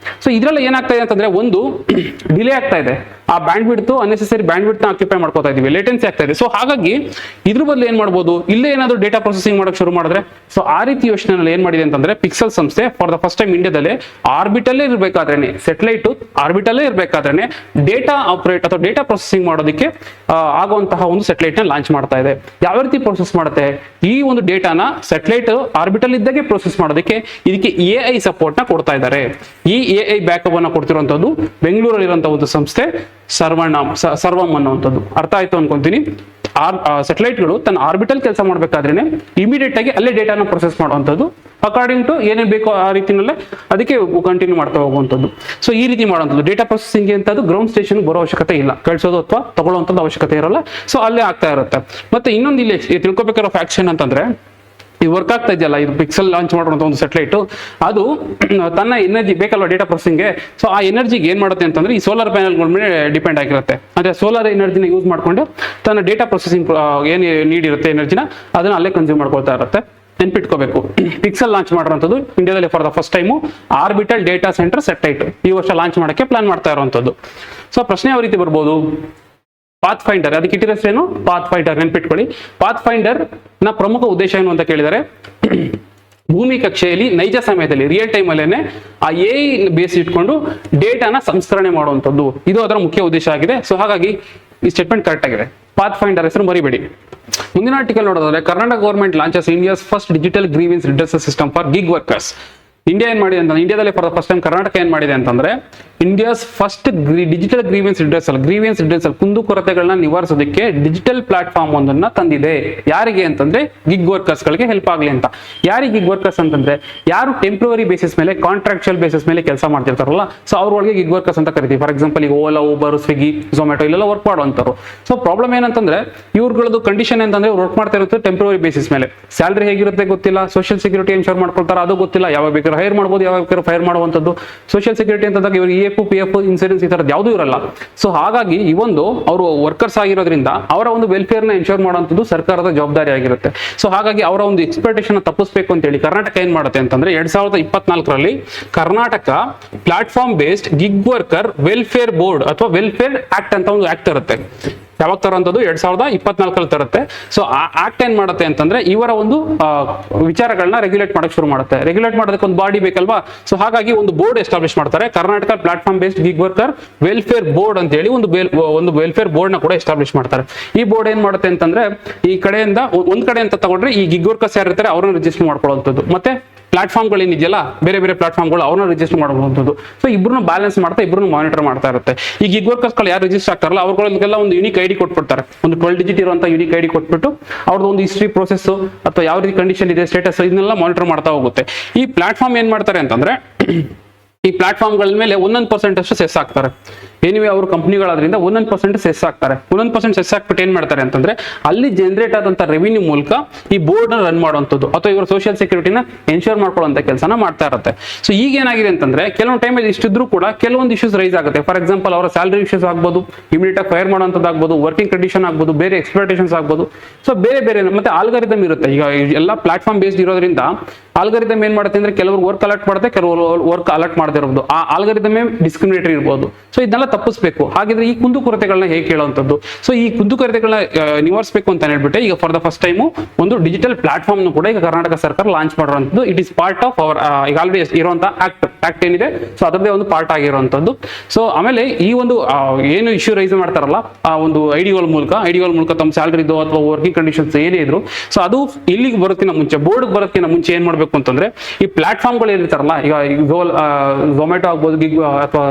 ಸೊ ಇದ್ರಲ್ಲಿ ಏನಾಗ್ತಾ ಇದೆ ಅಂತಂದ್ರೆ ಒಂದು ಡಿಲೇ ಆಗ್ತಾ ಇದೆ, ಆ band width unnecessary band width ನ ಆಕ್ಯುಪೈ ಮಾಡ್ಕೋತಾ ಇದೀವಿ, ಲೇಟೆನ್ಸಿ ಆಗ್ತಾ ಇದೆ. ಸೊ ಹಾಗಾಗಿ ಇದ್ರ ಬದಲು ಏನ್ ಮಾಡಬಹುದು, ಇಲ್ಲೇ ಏನಾದ್ರು ಡೇಟಾ ಪ್ರೊಸೆಸಿಂಗ್ ಮಾಡಕ್ ಶುರು ಮಾಡಿದ್ರೆ, ಸೊ ಆ ರೀತಿ ಯೋಚನೆಯಲ್ಲಿ ಏನ್ ಮಾಡಿದೆ ಅಂತಂದ್ರೆ ಪಿಕ್ಸೆಲ್ ಸಂಸ್ಥೆ ಫಾರ್ ದ ಫಸ್ಟ್ ಟೈಮ್ ಇಂಡಿಯಾದಲ್ಲಿ ಆರ್ಬಿಟಲ್ಲೇ ಇರಬೇಕಾದ್ರೇನೆ, ಸ್ಯಾಟಲೈಟ್ ಆರ್ಬಿಟಲ್ಲೇ ಇರಬೇಕಾದ್ರೇನೆ ಡೇಟಾ ಆಪರೇಟ್ ಅಥವಾ ಡೇಟಾ ಪ್ರೊಸೆಸಿಂಗ್ ಮಾಡೋದಕ್ಕೆ ಆಗುವಂತಹ ಒಂದು ಸ್ಯಾಟಲೈಟ್ ನ ಲಾಂಚ್ ಮಾಡ್ತಾ ಇದೆ. ಯಾವ ರೀತಿ ಪ್ರೊಸೆಸ್ ಮಾಡುತ್ತೆ? ಈ ಒಂದು ಡೇಟಾನ ಸ್ಯಾಟಲೈಟ್ ಆರ್ಬಿಟಲ್ ಇದ್ದಾಗೆ ಪ್ರೊಸೆಸ್ ಮಾಡೋದಕ್ಕೆ ಇದಕ್ಕೆ AI ಸಪೋರ್ಟ್ ನ ಕೊಡ್ತಾ ಇದ್ದಾರೆ. ಈ AI ಬ್ಯಾಕಪ್ ಅನ್ನ ಕೊಡ್ತಿರುವಂತದ್ದು ಬೆಂಗಳೂರಲ್ಲಿ ಇರುವಂತಹ ಒಂದು ಸಂಸ್ಥೆ ಸರ್ವಮ್ ಅನ್ನುವಂಥದ್ದು. ಅರ್ಥ ಆಯ್ತು ಅನ್ಕೊಂತೀನಿ. ಸ್ಯಾಟಲೈಟ್ಗಳು ತನ್ನ ಆರ್ಬಿಟಲ್ ಕೆಲಸ ಮಾಡಬೇಕಾದ್ರೇನೆ ಇಮಿಡಿಯೇಟ್ ಆಗಿ ಅಲ್ಲೇ ಡೇಟಾನ ಪ್ರೊಸೆಸ್ ಮಾಡುವಂಥದ್ದು, ಅಕಾರ್ಡಿಂಗ್ ಟು ಏನೇನು ಬೇಕೋ ಆ ರೀತಿನಲ್ಲೇ ಅದಕ್ಕೆ ಕಂಟಿನ್ಯೂ ಮಾಡ್ತಾ ಹೋಗುವಂಥದ್ದು. ಸೊ ಈ ರೀತಿ ಮಾಡುವಂಥದ್ದು ಡೇಟಾ ಪ್ರೊಸೆಸಿಂಗ್ ಅಂತದ್ದು ಗ್ರೌಂಡ್ ಸ್ಟೇಷನ್ ಬರೋ ಅವಶ್ಯಕತೆ ಇಲ್ಲ, ಕಳಿಸೋದು ಅಥವಾ ತಗೊಳ್ಳುವಂಥದ್ದು ಅವಶ್ಯಕತೆ ಇರಲ್ಲ. ಸೊ ಅಲ್ಲೇ ಆಗ್ತಾ ಇರುತ್ತೆ. ಮತ್ತೆ ಇನ್ನೊಂದು ಇಲ್ಲಿ ತಿಳ್ಕೊಬೇಕಾರೋ ಫ್ಯಾಕ್ಷನ್ ಅಂತಂದ್ರೆ ಈ ವರ್ಕ್ ಆಗ್ತಾ ಇದೆಯಲ್ಲ, ಇದು ಪಿಕ್ಸೆಲ್ ಲಾಂಚ್ ಮಾಡುವಂತ ಒಂದು ಸ್ಯಾಟಲೈಟ್, ಅದು ತನ್ನ ಎನರ್ಜಿ ಬೇಕಲ್ವ ಡೇಟಾ ಪ್ರೊಸೆಸಿಂಗ್ಗೆ. ಸೊ ಆ ಎನರ್ಜಿಗೆ ಏನ್ ಮಾಡುತ್ತೆ ಅಂತಂದ್ರೆ ಈ ಸೋಲಾರ್ ಪ್ಯಾನೆಲ್ಗಳ ಮೇಲೆ ಡಿಪೆಂಡ್ ಆಗಿರುತ್ತೆ. ಅಂದ್ರೆ ಸೋಲಾರ್ ಎನರ್ಜಿನ ಯೂಸ್ ಮಾಡ್ಕೊಂಡು ತನ್ನ ಡೇಟಾ ಪ್ರೊಸೆಸಿಂಗ್ ಏನ್ ನೀಡ್ ಇರುತ್ತೆ ಎನರ್ಜಿನ ಅದನ್ನ ಅಲ್ಲೇ ಕನ್ಸ್ಯೂಮ್ ಮಾಡ್ಕೊಳ್ತಾ ಇರುತ್ತೆ, ನೆನ್ಪಿಟ್ಕೋಬೇಕು. ಪಿಕ್ಸೆಲ್ ಲಾಂಚ್ ಮಾಡಿರುವಂಥದ್ದು ಇಂಡಿಯಾದಲ್ಲಿ for the first time orbital data centre satellite ಈ ವರ್ಷ ಲಾಂಚ್ ಮಾಡಕ್ಕೆ ಪ್ಲಾನ್ ಮಾಡ್ತಾ ಇರುವಂಥದ್ದು. ಸೊ ಪ್ರಶ್ನೆ ಯಾವ ರೀತಿ ಬರ್ಬೋದು? ಪಾತ್ ಫೈಂಡರ್, ಅದಕ್ಕೆ ಇಟ್ಟಿರೋ ಹೆಸರೇನು? ಪಾತ್ ಫೈಂಡರ್, ನೆನ್ಪಿಟ್ಕೊಳ್ಳಿ. ಪಾತ್ ಫೈಂಡರ್ ನ ಪ್ರಮುಖ ಉದ್ದೇಶ ಏನು ಅಂತ ಕೇಳಿದರೆ ಭೂಮಿ ಕಕ್ಷೆಯಲ್ಲಿ ನೈಜ ಸಮಯದಲ್ಲಿ ರಿಯಲ್ ಟೈಮ್ ಅಲ್ಲೇನೆ ಆ AI ಬೇಸ್ ಇಟ್ಕೊಂಡು ಡೇಟಾನ ಸಂಸ್ಕರಣೆ ಮಾಡುವಂಥದ್ದು, ಇದು ಅದರ ಮುಖ್ಯ ಉದ್ದೇಶ ಆಗಿದೆ. ಸೊ ಹಾಗಾಗಿ ಈ ಸ್ಟೇಟ್ಮೆಂಟ್ ಕರೆಕ್ಟ್ ಆಗಿದೆ. ಪಾತ್ ಫೈಂಡರ್ ಹೆಸರು ಮರಿಬೇಡಿ. ಮುಂದಿನ ಆರ್ಟಿಕಲ್ ನೋಡೋದಾದ್ರೆ Karnataka government launches India's first digital grievance redressal system for gig workers. India ಏನ್ ಮಾಡಿದೆ ಅಂತ, ಇಂಡಿಯಾದಲ್ಲಿ for the first time Karnataka ಏನ್ ಮಾಡಿದೆ ಅಂತಂದ್ರೆ India's first digital grievance redressal ಕುಂದುಕೊರತೆಗಳನ್ನ ನಿವಾರಿಸೋದಕ್ಕೆ ಡಿಜಿಟಲ್ ಪ್ಲಾಟ್ಫಾರ್ಮ್ ಒಂದನ್ನ ತಂದಿದೆ. ಯಾರಿಗೆ ಅಂತಂದ್ರೆ ಗಿಗ್ ವರ್ಕರ್ಸ್ ಗಳಿಗೆ ಹೆಲ್ಪ್ ಆಗ್ಲಿ ಅಂತ. ಯಾರಿಗೆ ಗಿಗ್ ವರ್ಕರ್ಸ್ ಅಂತಂದ್ರೆ ಯಾರು ಟೆಂಪ್ರವರಿ ಬೇಸಿಸ್ ಮೇಲೆ, ಕಾಂಟ್ರಾಕ್ಚುಯಲ್ ಬೇಸಿಸ್ ಮೇಲೆ ಕೆಲಸ ಮಾಡ್ತಿರ್ತಾರಲ್ಲ, ಸೊ ಅವ್ರೊಳಗೆ ಗಿಗ್ ವರ್ಕರ್ಸ್ ಅಂತ ಕರಿತೀವಿ. ಫಾರ್ ಎಕ್ಸಾಂಪಲ್ ಈಗ ಓಲಾ, ಊಬರ್, ಸ್ವಿಗ್ಗಿ, ಝೊಮ್ಯಾಟೊ ಇಲ್ಲೆಲ್ಲ ವರ್ಕ್ ಮಾಡುವಂತರು. ಸೊ ಪ್ರಾಬ್ಲಮ್ ಏನಂತಂದ್ರೆ ಇವ್ರಗಳದ್ದು ಕಂಡೀಷನ್ ಅಂತಂದ್ರೆ ವರ್ಕ್ ಮಾಡ್ತಾ ಇರುತ್ತೆ ಟೆಂಪ್ರವರಿ ಬೇಸಿಸ್ ಮೇಲೆ, ಸ್ಯಾಲರಿ ಹೇಗಿರುತ್ತೆ ಗೊತ್ತಿಲ್ಲ, ಸೋಷಿಯಲ್ ಸೆಕ್ಯೂರಿಟಿ ಇನ್ಶೂರ್ ಮಾಡ್ಕೊಳ್ತಾರೆ ಅದು ಗೊತ್ತಿಲ್ಲ, ಯಾವಾಗ ಬೇಕಾದ್ರೂ ಹೈರ್ ಮಾಡ್ಬೋದು, ಯಾವಾಗ ಬೇಕಾದ್ರೂ ಫೈರ್ ಮಾಡುವಂಥದ್ದು. ಸೋಷಿಯಲ್ ಸೆಕ್ಯೂರಿಟಿ ಅಂತಂದಾಗ ಇವ್ರಿಗೆ PF ಇನ್ಸೂರೆನ್ಸ್ ಈ ತರದ್ದು ಯಾವುದೂ ಇರಲ್ಲ. ಸೊ ಹಾಗಾಗಿ ಈ ಒಂದು ಅವರು ವರ್ಕರ್ಸ್ ಆಗಿರೋದ್ರಿಂದ ಅವರ ಒಂದು ವೆಲ್ಫೇರ್ ನ ಎನ್ಶೋರ್ ಮಾಡುವಂಥದ್ದು ಸರ್ಕಾರದ ಜವಾಬ್ದಾರಿ ಆಗಿರುತ್ತೆ. ಸೊ ಹಾಗಾಗಿ ಅವರ ಒಂದು ಎಕ್ಸ್ಪೆಕ್ಟೇಷನ್ ತಪ್ಪಿಸಬೇಕು ಅಂತ ಹೇಳಿ ಕರ್ನಾಟಕ ಏನ್ ಮಾಡುತ್ತೆ ಅಂತಂದ್ರೆ 2024ರಲ್ಲಿ Karnataka platform based gig worker welfare board ಅಥವಾ ವೆಲ್ಫೇರ್ ಆಕ್ಟ್ ಅಂತ ಒಂದು ಆಕ್ಟ್ ಇರುತ್ತೆ. ಯಾವಾಗ ತರುವಂಥದ್ದು 2024ರಲ್ಲಿ ತರುತ್ತೆ. ಸೊ ಆ ಆಕ್ಟ್ ಏನ್ ಮಾಡುತ್ತೆ ಅಂತಂದ್ರೆ ಇವರ ಒಂದು ವಿಚಾರಗಳನ್ನ ರೆಗ್ಯುಲೇಟ್ ಮಾಡಕ್ಕೆ ಶುರು ಮಾಡುತ್ತೆ. ರೆಗ್ಯುಲೇಟ್ ಮಾಡೋದಕ್ಕೆ ಒಂದು ಬಾಡಿ ಬೇಕಲ್ವಾ. ಸೊ ಹಾಗಾಗಿ ಒಂದು ಬೋರ್ಡ್ ಎಸ್ಟಾಬ್ಲಿಷ್ ಮಾಡ್ತಾರೆ, Karnataka platform based gig worker welfare board ಅಂತ ಹೇಳಿ ಒಂದು ವೆಲ್ಫೇರ್ ಬೋರ್ಡ್ ನ ಕೂಡ ಎಸ್ಟಾಬ್ಲಿಷ್ ಮಾಡ್ತಾರೆ. ಈ ಬೋರ್ಡ್ ಏನ್ ಮಾಡುತ್ತೆ ಅಂತಂದ್ರೆ ಈ ಕಡೆಯಿಂದ ಒಂದ್ ಕಡೆ ಅಂತ ತಗೊಂಡ್ರೆ ಈ ಗಿಗ್ ವರ್ಕರ್ಸ್ ಯಾರು ಇರ್ತಾರೆ ಅವ್ರನ್ನ ರಿಜಿಸ್ಟರ್ ಮಾಡ್ಕೊಳ್ಳುವಂಥದ್ದು, ಮತ್ತೆ ಪ್ಲಾಟ್ಫಾರ್ಮ್ಗಳು ಏನಿದೆಯಲ್ಲ ಬೇರೆ ಬೇರೆ ಪ್ಲಾಟ್ಫಾರ್ಮ್ಗಳು ಅವ್ರನ್ನ ರಿಜಿಸ್ಟರ್ ಮಾಡುವಂಥದ್ದು. ಸೊ ಇಬ್ರು ಬ್ಯಾಲೆನ್ಸ್ ಮಾಡ್ತಾ ಇಬ್ರು ಮಾನಿಟರ್ ಮಾಡ್ತಾ ಇರುತ್ತೆ. ಈ ಗಿಗ್ ವರ್ಕರ್ಸ್ಗಳು ಯಾರು ರಿಜಿಸ್ಟರ್ ಆಗ್ತಾರಲ್ಲ ಅವ್ರಿಗೆಲ್ಲ ಒಂದು ಯುನಿಕ್ ಐಡಿ ಕೊಟ್ಬಿಡ್ತಾರೆ, ಒಂದು 12 ಡಿಜಿಟ್ ಇರುವಂತ ಯುನಿಕ್ ಐಡಿ ಕೊಟ್ಬಿಟ್ಟು ಅವ್ರದ್ದು ಒಂದು ಹಿಸ್ಟ್ರಿ ಪ್ರೋಸೆಸ್ ಅಥವಾ ಯಾವ ರೀತಿ ಕಂಡೀಷನ್ ಇದೆ ಸ್ಟೇಟಸ್ ಇದನ್ನೆಲ್ಲ ಮಾನಿಟರ್ ಮಾಡ್ತಾ ಹೋಗುತ್ತೆ. ಈ ಪ್ಲಾಟ್ಫಾರ್ಮ್ ಏನ್ ಮಾಡ್ತಾರೆ ಅಂತಂದ್ರೆ ಈ ಪ್ಲಾಟ್ಫಾರ್ಮ್ಗಳ ಮೇಲೆ 1% ಅಷ್ಟು ಸೆಸ್ ಹಾಕ್ತಾರೆ. ಏನಿವೆ ಅವರು ಕಂಪ್ನಿಗಳಾದ್ರಿಂದ 1% ಸೆಸ್ ಹಾಕ್ತಾರೆ. 1% ಸೆಸ್ ಹಾಕ್ಬಿಟ್ಟು ಏನ್ ಮಾಡ್ತಾರೆ ಅಂತಂದ್ರೆ ಅಲ್ಲಿ ಜನರೇಟ್ ಆದಂತ ರೆವಿನ್ಯೂ ಮೂಲಕ ಈ ಬೋರ್ಡ್ ನ ರನ್ ಮಾಡುವಂಥದ್ದು ಅಥವಾ ಇವರು ಸೋಷಿಯಲ್ ಸೆಕ್ಯೂರಿಟಿನ ಎನ್ಶೋರ್ ಮಾಡ್ಕೊಳ್ಳುವಂತ ಕೆಲಸನ ಮಾಡ್ತಾ ಇರುತ್ತೆ. ಸೊ ಈಗ ಏನಾಗಿದೆ ಅಂತಂದ್ರೆ ಕೆಲವೊಂದು ಟೈಮಲ್ಲಿ ಇಷ್ಟಿದ್ರು ಕೂಡ ಕೆಲವೊಂದು ಇಶ್ಯೂಸ್ ರೈಸ್ ಆಗುತ್ತೆ. ಫಾರ್ ಎಕ್ಸಾಂಪಲ್ ಅವರ ಸ್ಯಾಲರಿ ಇಶ್ಯೂಸ್ ಆಗ್ಬೋದು, ಇಮಿಡಿಯೇಟ್ ಆಗಿ ಫೈರ್ ಮಾಡುವಂಥದ್ದು ಆಗ್ಬೋದು, ವರ್ಕಿಂಗ್ ಕಂಡೀಷನ್ ಆಗ್ಬೋದು, ಬೇರೆ ಎಕ್ಸ್ಪೆಕ್ಟೇಷನ್ಸ್ ಆಗ್ಬೋದು. ಸೊ ಬೇರೆ ಬೇರೆ ಮತ್ತೆ ಆಲ್ಗಾರಿದಮ್ ಇರುತ್ತೆ. ಈಗ ಎಲ್ಲ ಪ್ಲಾಟ್ಫಾರ್ಮ್ ಬೇಸ್ಡ್ ಇರೋದ್ರಿಂದ ಆಲ್ಗಾರಿದಮ್ ಏನ್ ಮಾಡುತ್ತೆ ಅಂದ್ರೆ ಕೆಲವರು ವರ್ಕ್ ಅಲರ್ಟ್ ಮಾಡುತ್ತೆ, ಕೆಲವರು ವರ್ಕ್ ಅಲರ್ಟ್ ಮಾಡದೇ ಇರಬಹುದು. ಆ ಆಲ್ಗಾರಿದಮ್ ಡಿಸ್ಕ್ರಿಮಿನೇಟರಿ ಇರಬಹುದು. ಸೊ ಇದನ್ನೆಲ್ಲ ತಪ್ಪಿಸಬೇಕು. ಹಾಗಿದ್ರೆ ಈ ಕುಂದುಕೊರತೆಗಳನ್ನ ಹೇಗೆ ಕೇಳುವಂಥದ್ದು? ಸೊ ಈ ಕುಂದುಕೊರತೆಗಳನ್ನ ನಿವಾರಿಸಬೇಕು ಅಂತ ಹೇಳ್ಬಿಟ್ಟೆ ಈಗ ಫಾರ್ ದ ಫಸ್ಟ್ ಟೈಮ್ ಒಂದು ಡಿಜಿಟಲ್ ಪ್ಲಾಟ್ಫಾರ್ಮ್ ಕೂಡ ಈಗ ಕರ್ನಾಟಕ ಸರ್ಕಾರ ಲಾಂಚ್ ಮಾಡಿರುವಂಥದ್ದು. It is part of our ಈಗ ಆಲ್ರೆಡಿ ಇರುವಂತಹ ಆಕ್ಟ್ ಏನಿದೆ ಸೊ ಅದರದೇ ಒಂದು ಪಾರ್ಟ್ ಆಗಿರುವಂಥದ್ದು. ಸೊ ಆಮೇಲೆ ಈ ಒಂದು ಏನು ಇಶ್ಯೂ ರೈಸ್ ಮಾಡ್ತಾರಲ್ಲ ಆ ಒಂದು ಐಡಿಗಳ ಮೂಲಕ ತಮ್ಮ ಸ್ಯಾಲರಿದು ಅಥವಾ ವರ್ಕಿಂಗ್ ಕಂಡೀಷನ್ಸ್ ಏನೇ ಇದ್ರು ಸೊ ಅದು ಇಲ್ಲಿಗೆ ಬರೋದಕ್ಕಿಂತ ಮುಂಚೆ ಬೋರ್ಡ್ ಬರೋದಕ್ಕಿಂತ ಮುಂಚೆ ಏನ್ ಮಾಡ್ಬೇಕು ಅಂತಂದ್ರೆ ಈ ಪ್ಲಾಟ್ಫಾರ್ಮ್ಗಳು ಏನಿರ್ತಾರಲ್ಲ ಈಗ ಝೊಮ್ಯಾಟೊ ಆಗ್ಬೋದು, ಗಿಗ್ ಅಥವಾ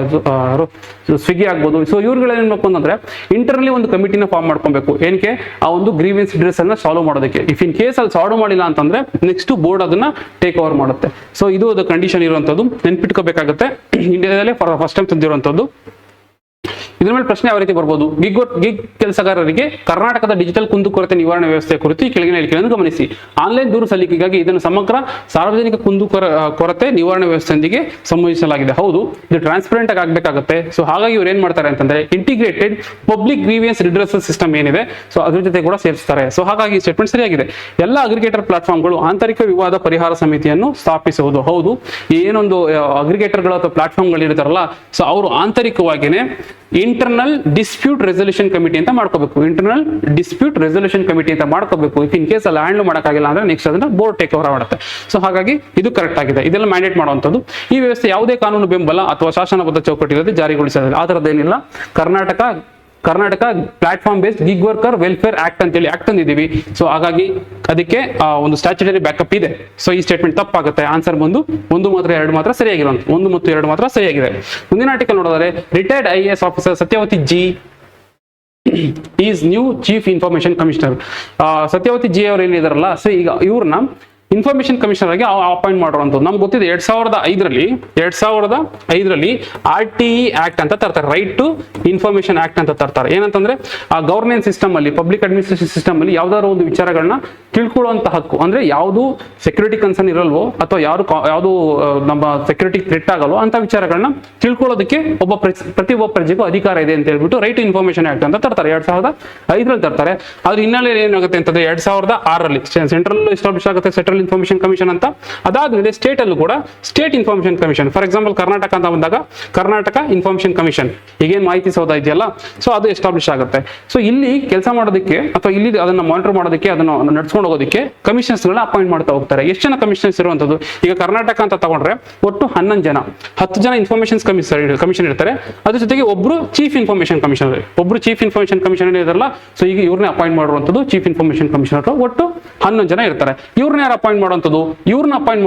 ಸ್ವಿಗ್ಗಿ ಆಗ್ಬೋದು. ಸೊ ಇವ್ರುಗಳು ಏನ್ ಮಾಡ್ಬೇಕು ಅಂತಂದ್ರೆ ಇಂಟರ್ನಲಿ ಒಂದು ಕಮಿಟಿನ ಫಾರ್ಮ್ ಮಾಡ್ಕೊಬೇಕು. ಏನಕ್ಕೆ ಆ ಒಂದು ಗ್ರೀವೆನ್ಸ್ ಡ್ರೆಸ್ ಅನ್ನ ಸಾಲ್ವ್ ಮಾಡೋದಕ್ಕೆ. ಇಫ್ ಇನ್ ಕೇಸ್ ಅಲ್ಲಿ ಸಾಲ್ವ್ ಮಾಡಿಲ್ಲ ಅಂತಂದ್ರೆ ನೆಕ್ಸ್ಟ್ ಬೋರ್ಡ್ ಅದನ್ನ ಟೇಕ್ ಓವರ್ ಮಾಡುತ್ತೆ. ಸೊ ಇದು ಅದು ಕಂಡೀಷನ್ ಇರುವಂತದ್ದು, ನೆನ್ಪಿಟ್ಕೋಬೇಕಾಗುತ್ತೆ. ಇಂಡಿಯಾದಲ್ಲೇ ಫಾರ್ ಫಸ್ಟ್ ಟೈಮ್ ತಂದಿರುವಂತದ್ದು. ಇದ್ರ ಮೇಲೆ ಪ್ರಶ್ನೆ ಯಾವ ರೀತಿ ಬರ್ಬೋದು? ಗಿಗ್ ಕೆಲಸಗಾರರಿಗೆ ಕರ್ನಾಟಕದ ಡಿಜಿಟಲ್ ಕುಂದುಕೊರತೆ ನಿವಾರಣೆ ವ್ಯವಸ್ಥೆ ಕುರಿತು ಈ ಕೆಳಗಿನ ಹೇಳಿಕೆಗಳನ್ನು ಗಮನಿಸಿ. ಆನ್ಲೈನ್ ದೂರು ಸಲ್ಲಿಕೆಗಾಗಿ ಇದನ್ನು ಸಮಗ್ರ ಸಾರ್ವಜನಿಕ ಕುಂದುಕೊರತೆ ನಿವಾರಣೆ ವ್ಯವಸ್ಥೆಯೊಂದಿಗೆ ಸಂಯೋಜಿಸಲಾಗಿದೆ. ಹೌದು, ಇದು ಟ್ರಾನ್ಸ್ಪರೆಂಟ್ ಆಗಿ ಆಗ್ಬೇಕಾಗುತ್ತೆ. ಸೊ ಹಾಗಾಗಿ ಇವ್ರು ಏನ್ ಮಾಡ್ತಾರೆ ಅಂತಂದ್ರೆ integrated public grievance redressal system ಏನಿದೆ ಸೊ ಅದ್ರ ಜೊತೆ ಕೂಡ ಸೇರಿಸ್ತಾರೆ. ಸೊ ಹಾಗಾಗಿ ಸ್ಟೇಟ್ಮೆಂಟ್ ಸರಿಯಾಗಿದೆ. ಎಲ್ಲ ಅಗ್ರಿಗೇಟರ್ ಪ್ಲಾಟ್ಫಾರ್ಮ್ಗಳು ಆಂತರಿಕ ವಿವಾದ ಪರಿಹಾರ ಸಮಿತಿಯನ್ನು ಸ್ಥಾಪಿಸುವುದು. ಹೌದು, ಏನೊಂದು ಅಗ್ರಿಗೇಟರ್ಗಳು ಅಥವಾ ಪ್ಲಾಟ್ಫಾರ್ಮ್ಗಳು ಇರ್ತಾರಲ್ಲ ಸೊ ಅವರು ಆಂತರಿಕವಾಗಿನೇ ಇಂಟರ್ನಲ್ ಡಿಸ್ಪ್ಯೂಟ್ ರೆಸಲ್ಯೂಷನ್ ಕಮಿಟಿ ಅಂತ ಮಾಡ್ಕೋಬೇಕು. ಇಂಟರ್ನಲ್ ಡಿಸ್ಪ್ಯೂಟ್ ರೆಸಲ್ಯೂಷನ್ ಕಮಿಟಿ ಅಂತ ಮಾಡ್ಕೋಬೇಕು. ಇಫ್ ಇನ್ ಕೇಸ್ ಅಲ್ಲಿ ಹ್ಯಾಂಡಲ್ ಮಾಡೋಕ್ಕಾಗಿಲ್ಲ ಅಂದ್ರೆ ನೆಕ್ಸ್ಟ್ ಅದನ್ನ ಬೋರ್ಡ್ ಟೇಕ್ ಓವರ್ ಮಾಡುತ್ತೆ. ಸೊ ಹಾಗಾಗಿ ಇದು ಕರೆಕ್ಟ್ ಆಗಿದೆ. ಇದೆಲ್ಲ ಮ್ಯಾಂಡೇಟ್ ಮಾಡುವಂಥದ್ದು. ಈ ವ್ಯವಸ್ಥೆ ಯಾವುದೇ ಕಾನೂನು ಬೆಂಬಲ ಅಥವಾ ಶಾಸನಬದ್ಧ ಚೌಕಟ್ಟಿಲ್ಲದೆ ಜಾರಿಗೊಳಿಸೋದಿಲ್ಲ. ಆ ಥರದ್ದು ಏನಿಲ್ಲ. Karnataka platform based gig worker welfare act ಅಂತೇಳಿ ಆಕ್ಟ್ ತಂದಿದ್ದೀವಿ. ಸೊ ಹಾಗಾಗಿ ಅದಕ್ಕೆ ಒಂದು ಸ್ಟ್ಯಾಚ್ಯುಟರಿ ಬ್ಯಾಕಪ್ ಇದೆ. ಸೊ ಈ ಸ್ಟೇಟ್ಮೆಂಟ್ ತಪ್ಪಾಗುತ್ತೆ. ಆನ್ಸರ್ ಬಂದು 1 ಮತ್ತು 2 ಮಾತ್ರ ಸರಿಯಾಗಿರುವಂತ. 1 ಮತ್ತು 2 ಮಾತ್ರ ಸರಿಯಾಗಿದೆ. ಮುಂದಿನ ಆರ್ಟಿಕಲ್ ನೋಡಿದರೆ retired IAS officer Satyavati ji is new chief information commissioner. Satyavati ji ಅವರು ಏನಿದಾರಲ್ಲ ಸೊ ಈಗ ಇವ್ರನ್ನ ಇನ್ಫಾರ್ಮೇಶನ್ ಕಮಿಷನರ್ ಆಗಿ ಅಪಾಯಿಂಟ್ ಮಾಡಿರುವಂಥದ್ದು. ನಮ್ಗೆ ಗೊತ್ತಿದೆ 2005ರಲ್ಲಿ RTE ಆಕ್ಟ್ ಅಂತ ತರ್ತಾರೆ, ರೈಟ್ ಟು ಇನ್ಫಾರ್ಮೇಶನ್ ಆಕ್ಟ್ ಅಂತ ತರ್ತಾರೆ. ಏನಂತಂದ್ರೆ ಆ ಗವರ್ನೆನ್ಸ್ ಸಿಸ್ಟಮ್ ಅಲ್ಲಿ, ಪಬ್ಲಿಕ್ ಅಡ್ಮಿನಿಸ್ಟ್ರೇಷನ್ ಸಿಸ್ಟಮ್ ಅಲ್ಲಿ ಯಾವ್ದಾದ್ರು ಒಂದು ವಿಚಾರಗಳನ್ನ ತಿಳ್ಕೊಳ್ಳುವಂತ ಹಕ್ಕು, ಅಂದ್ರೆ ಯಾವುದು ಸೆಕ್ಯೂರಿಟಿ ಕನ್ಸರ್ನ್ ಇರಲ್ವೋ ಅಥವಾ ಯಾವುದು ನಮ್ಮ ಸೆಕ್ಯೂರಿಟಿ ಥ್ರೆಟ್ ಆಗಲ್ವೋ ಅಂತ ವಿಚಾರಗಳನ್ನ ತಿಳ್ಕೊಳ್ಳೋದಕ್ಕೆ ಪ್ರತಿಯೊಬ್ಬ ಪ್ರಜೆಗೂ ಅಧಿಕಾರ ಇದೆ ಅಂತ ಹೇಳ್ಬಿಟ್ಟು ರೈಟ್ ಟು ಇನ್ಫಾರ್ಮೇಶನ್ ಆಕ್ಟ್ ಅಂತ ತರ್ತಾರೆ. 2005ರಲ್ಲಿ ತರ್ತಾರೆ. ಅದ್ರ ಹಿನ್ನೆಲೆ ಏನಾಗುತ್ತೆ ಅಂತಂದ್ರೆ 2006ರಲ್ಲಿ ಸೆಂಟ್ರಲ್ ಎಸ್ಟಾಬ್ಲಿಷ್ ಆಗುತ್ತೆ ಸೆಂಟ್ರಲ್ ಇನ್ಫಾರ್ಮೇಶನ್ ಕಮಿಷನ್ ಅಂತ. ಅದಾದ್ಮೇಲೆ ಸ್ಟೇಟ್ ಅಲ್ಲೂ ಕೂಡ state information commission. For example Karnataka ಅಂತ ಬಂದಾಗ ಕರ್ನಾಟಕ ಇನ್ಫಾರ್ಮೇಶನ್ ಕಮಿಷನ್, ಈಗೇನು ಮಾಹಿತಿ ಸೌಧ ಇದೆಯಲ್ಲ ಸೊ ಅದು ಎಸ್ಟಾಬ್ಲಿಷ್ ಆಗುತ್ತೆ. ಸೊ ಇಲ್ಲಿ ಕೆಲಸ ಮಾಡೋದಕ್ಕೆ ಅಥವಾ ಇಲ್ಲಿ ಅದನ್ನ ಮಾನಿಟರ್ ಮಾಡೋದಕ್ಕೆ, ಅದನ್ನ ನಡ್ಸ್ಕೊಂಡು ಹೋಗೋದಕ್ಕೆ ಕಮಿಷನರ್ಸ್ ಗಳನ್ನ ಅಪಾಯಿಂಟ್ ಮಾಡ್ತಾ ಹೋಗ್ತಾರೆ. ಎಷ್ಟು ಜನ ಕಮಿಷನರ್ಸ್ ಇರುವಂತದ್ದು? ಈಗ ಕರ್ನಾಟಕ ಅಂತ ತಗೊಂಡ್ರೆ ಒಟ್ಟು 11 ಜನ, 10 ಜನ ಇನ್ಫಾರ್ಮೇಶನ್ ಕಮಿಷನ್ ಇರ್ತಾರೆ. ಅದ್ರ ಜೊತೆಗೆ ಒಬ್ರು ಚೀಫ್ ಇನ್ಫಾರ್ಮೇಶನ್ ಕಮಿಷನರ್ ಇದಾರಲ್ಲ ಸೊ ಈಗ ಇವ್ರನ್ನೇ ಅಪಾಯಿಂಟ್ ಮಾಡುವಂತದ್ದು ಚೀಫ್ ಇನ್ಫಾರ್ಮೇಶನ್ ಕಮಿಷನರ್. ಒಟ್ಟು 11 ಜನ ಇರ್ತಾರೆ. ಇವ್ರನ್ನ ಯಾರು ಅಪಾಯಿಂಟ್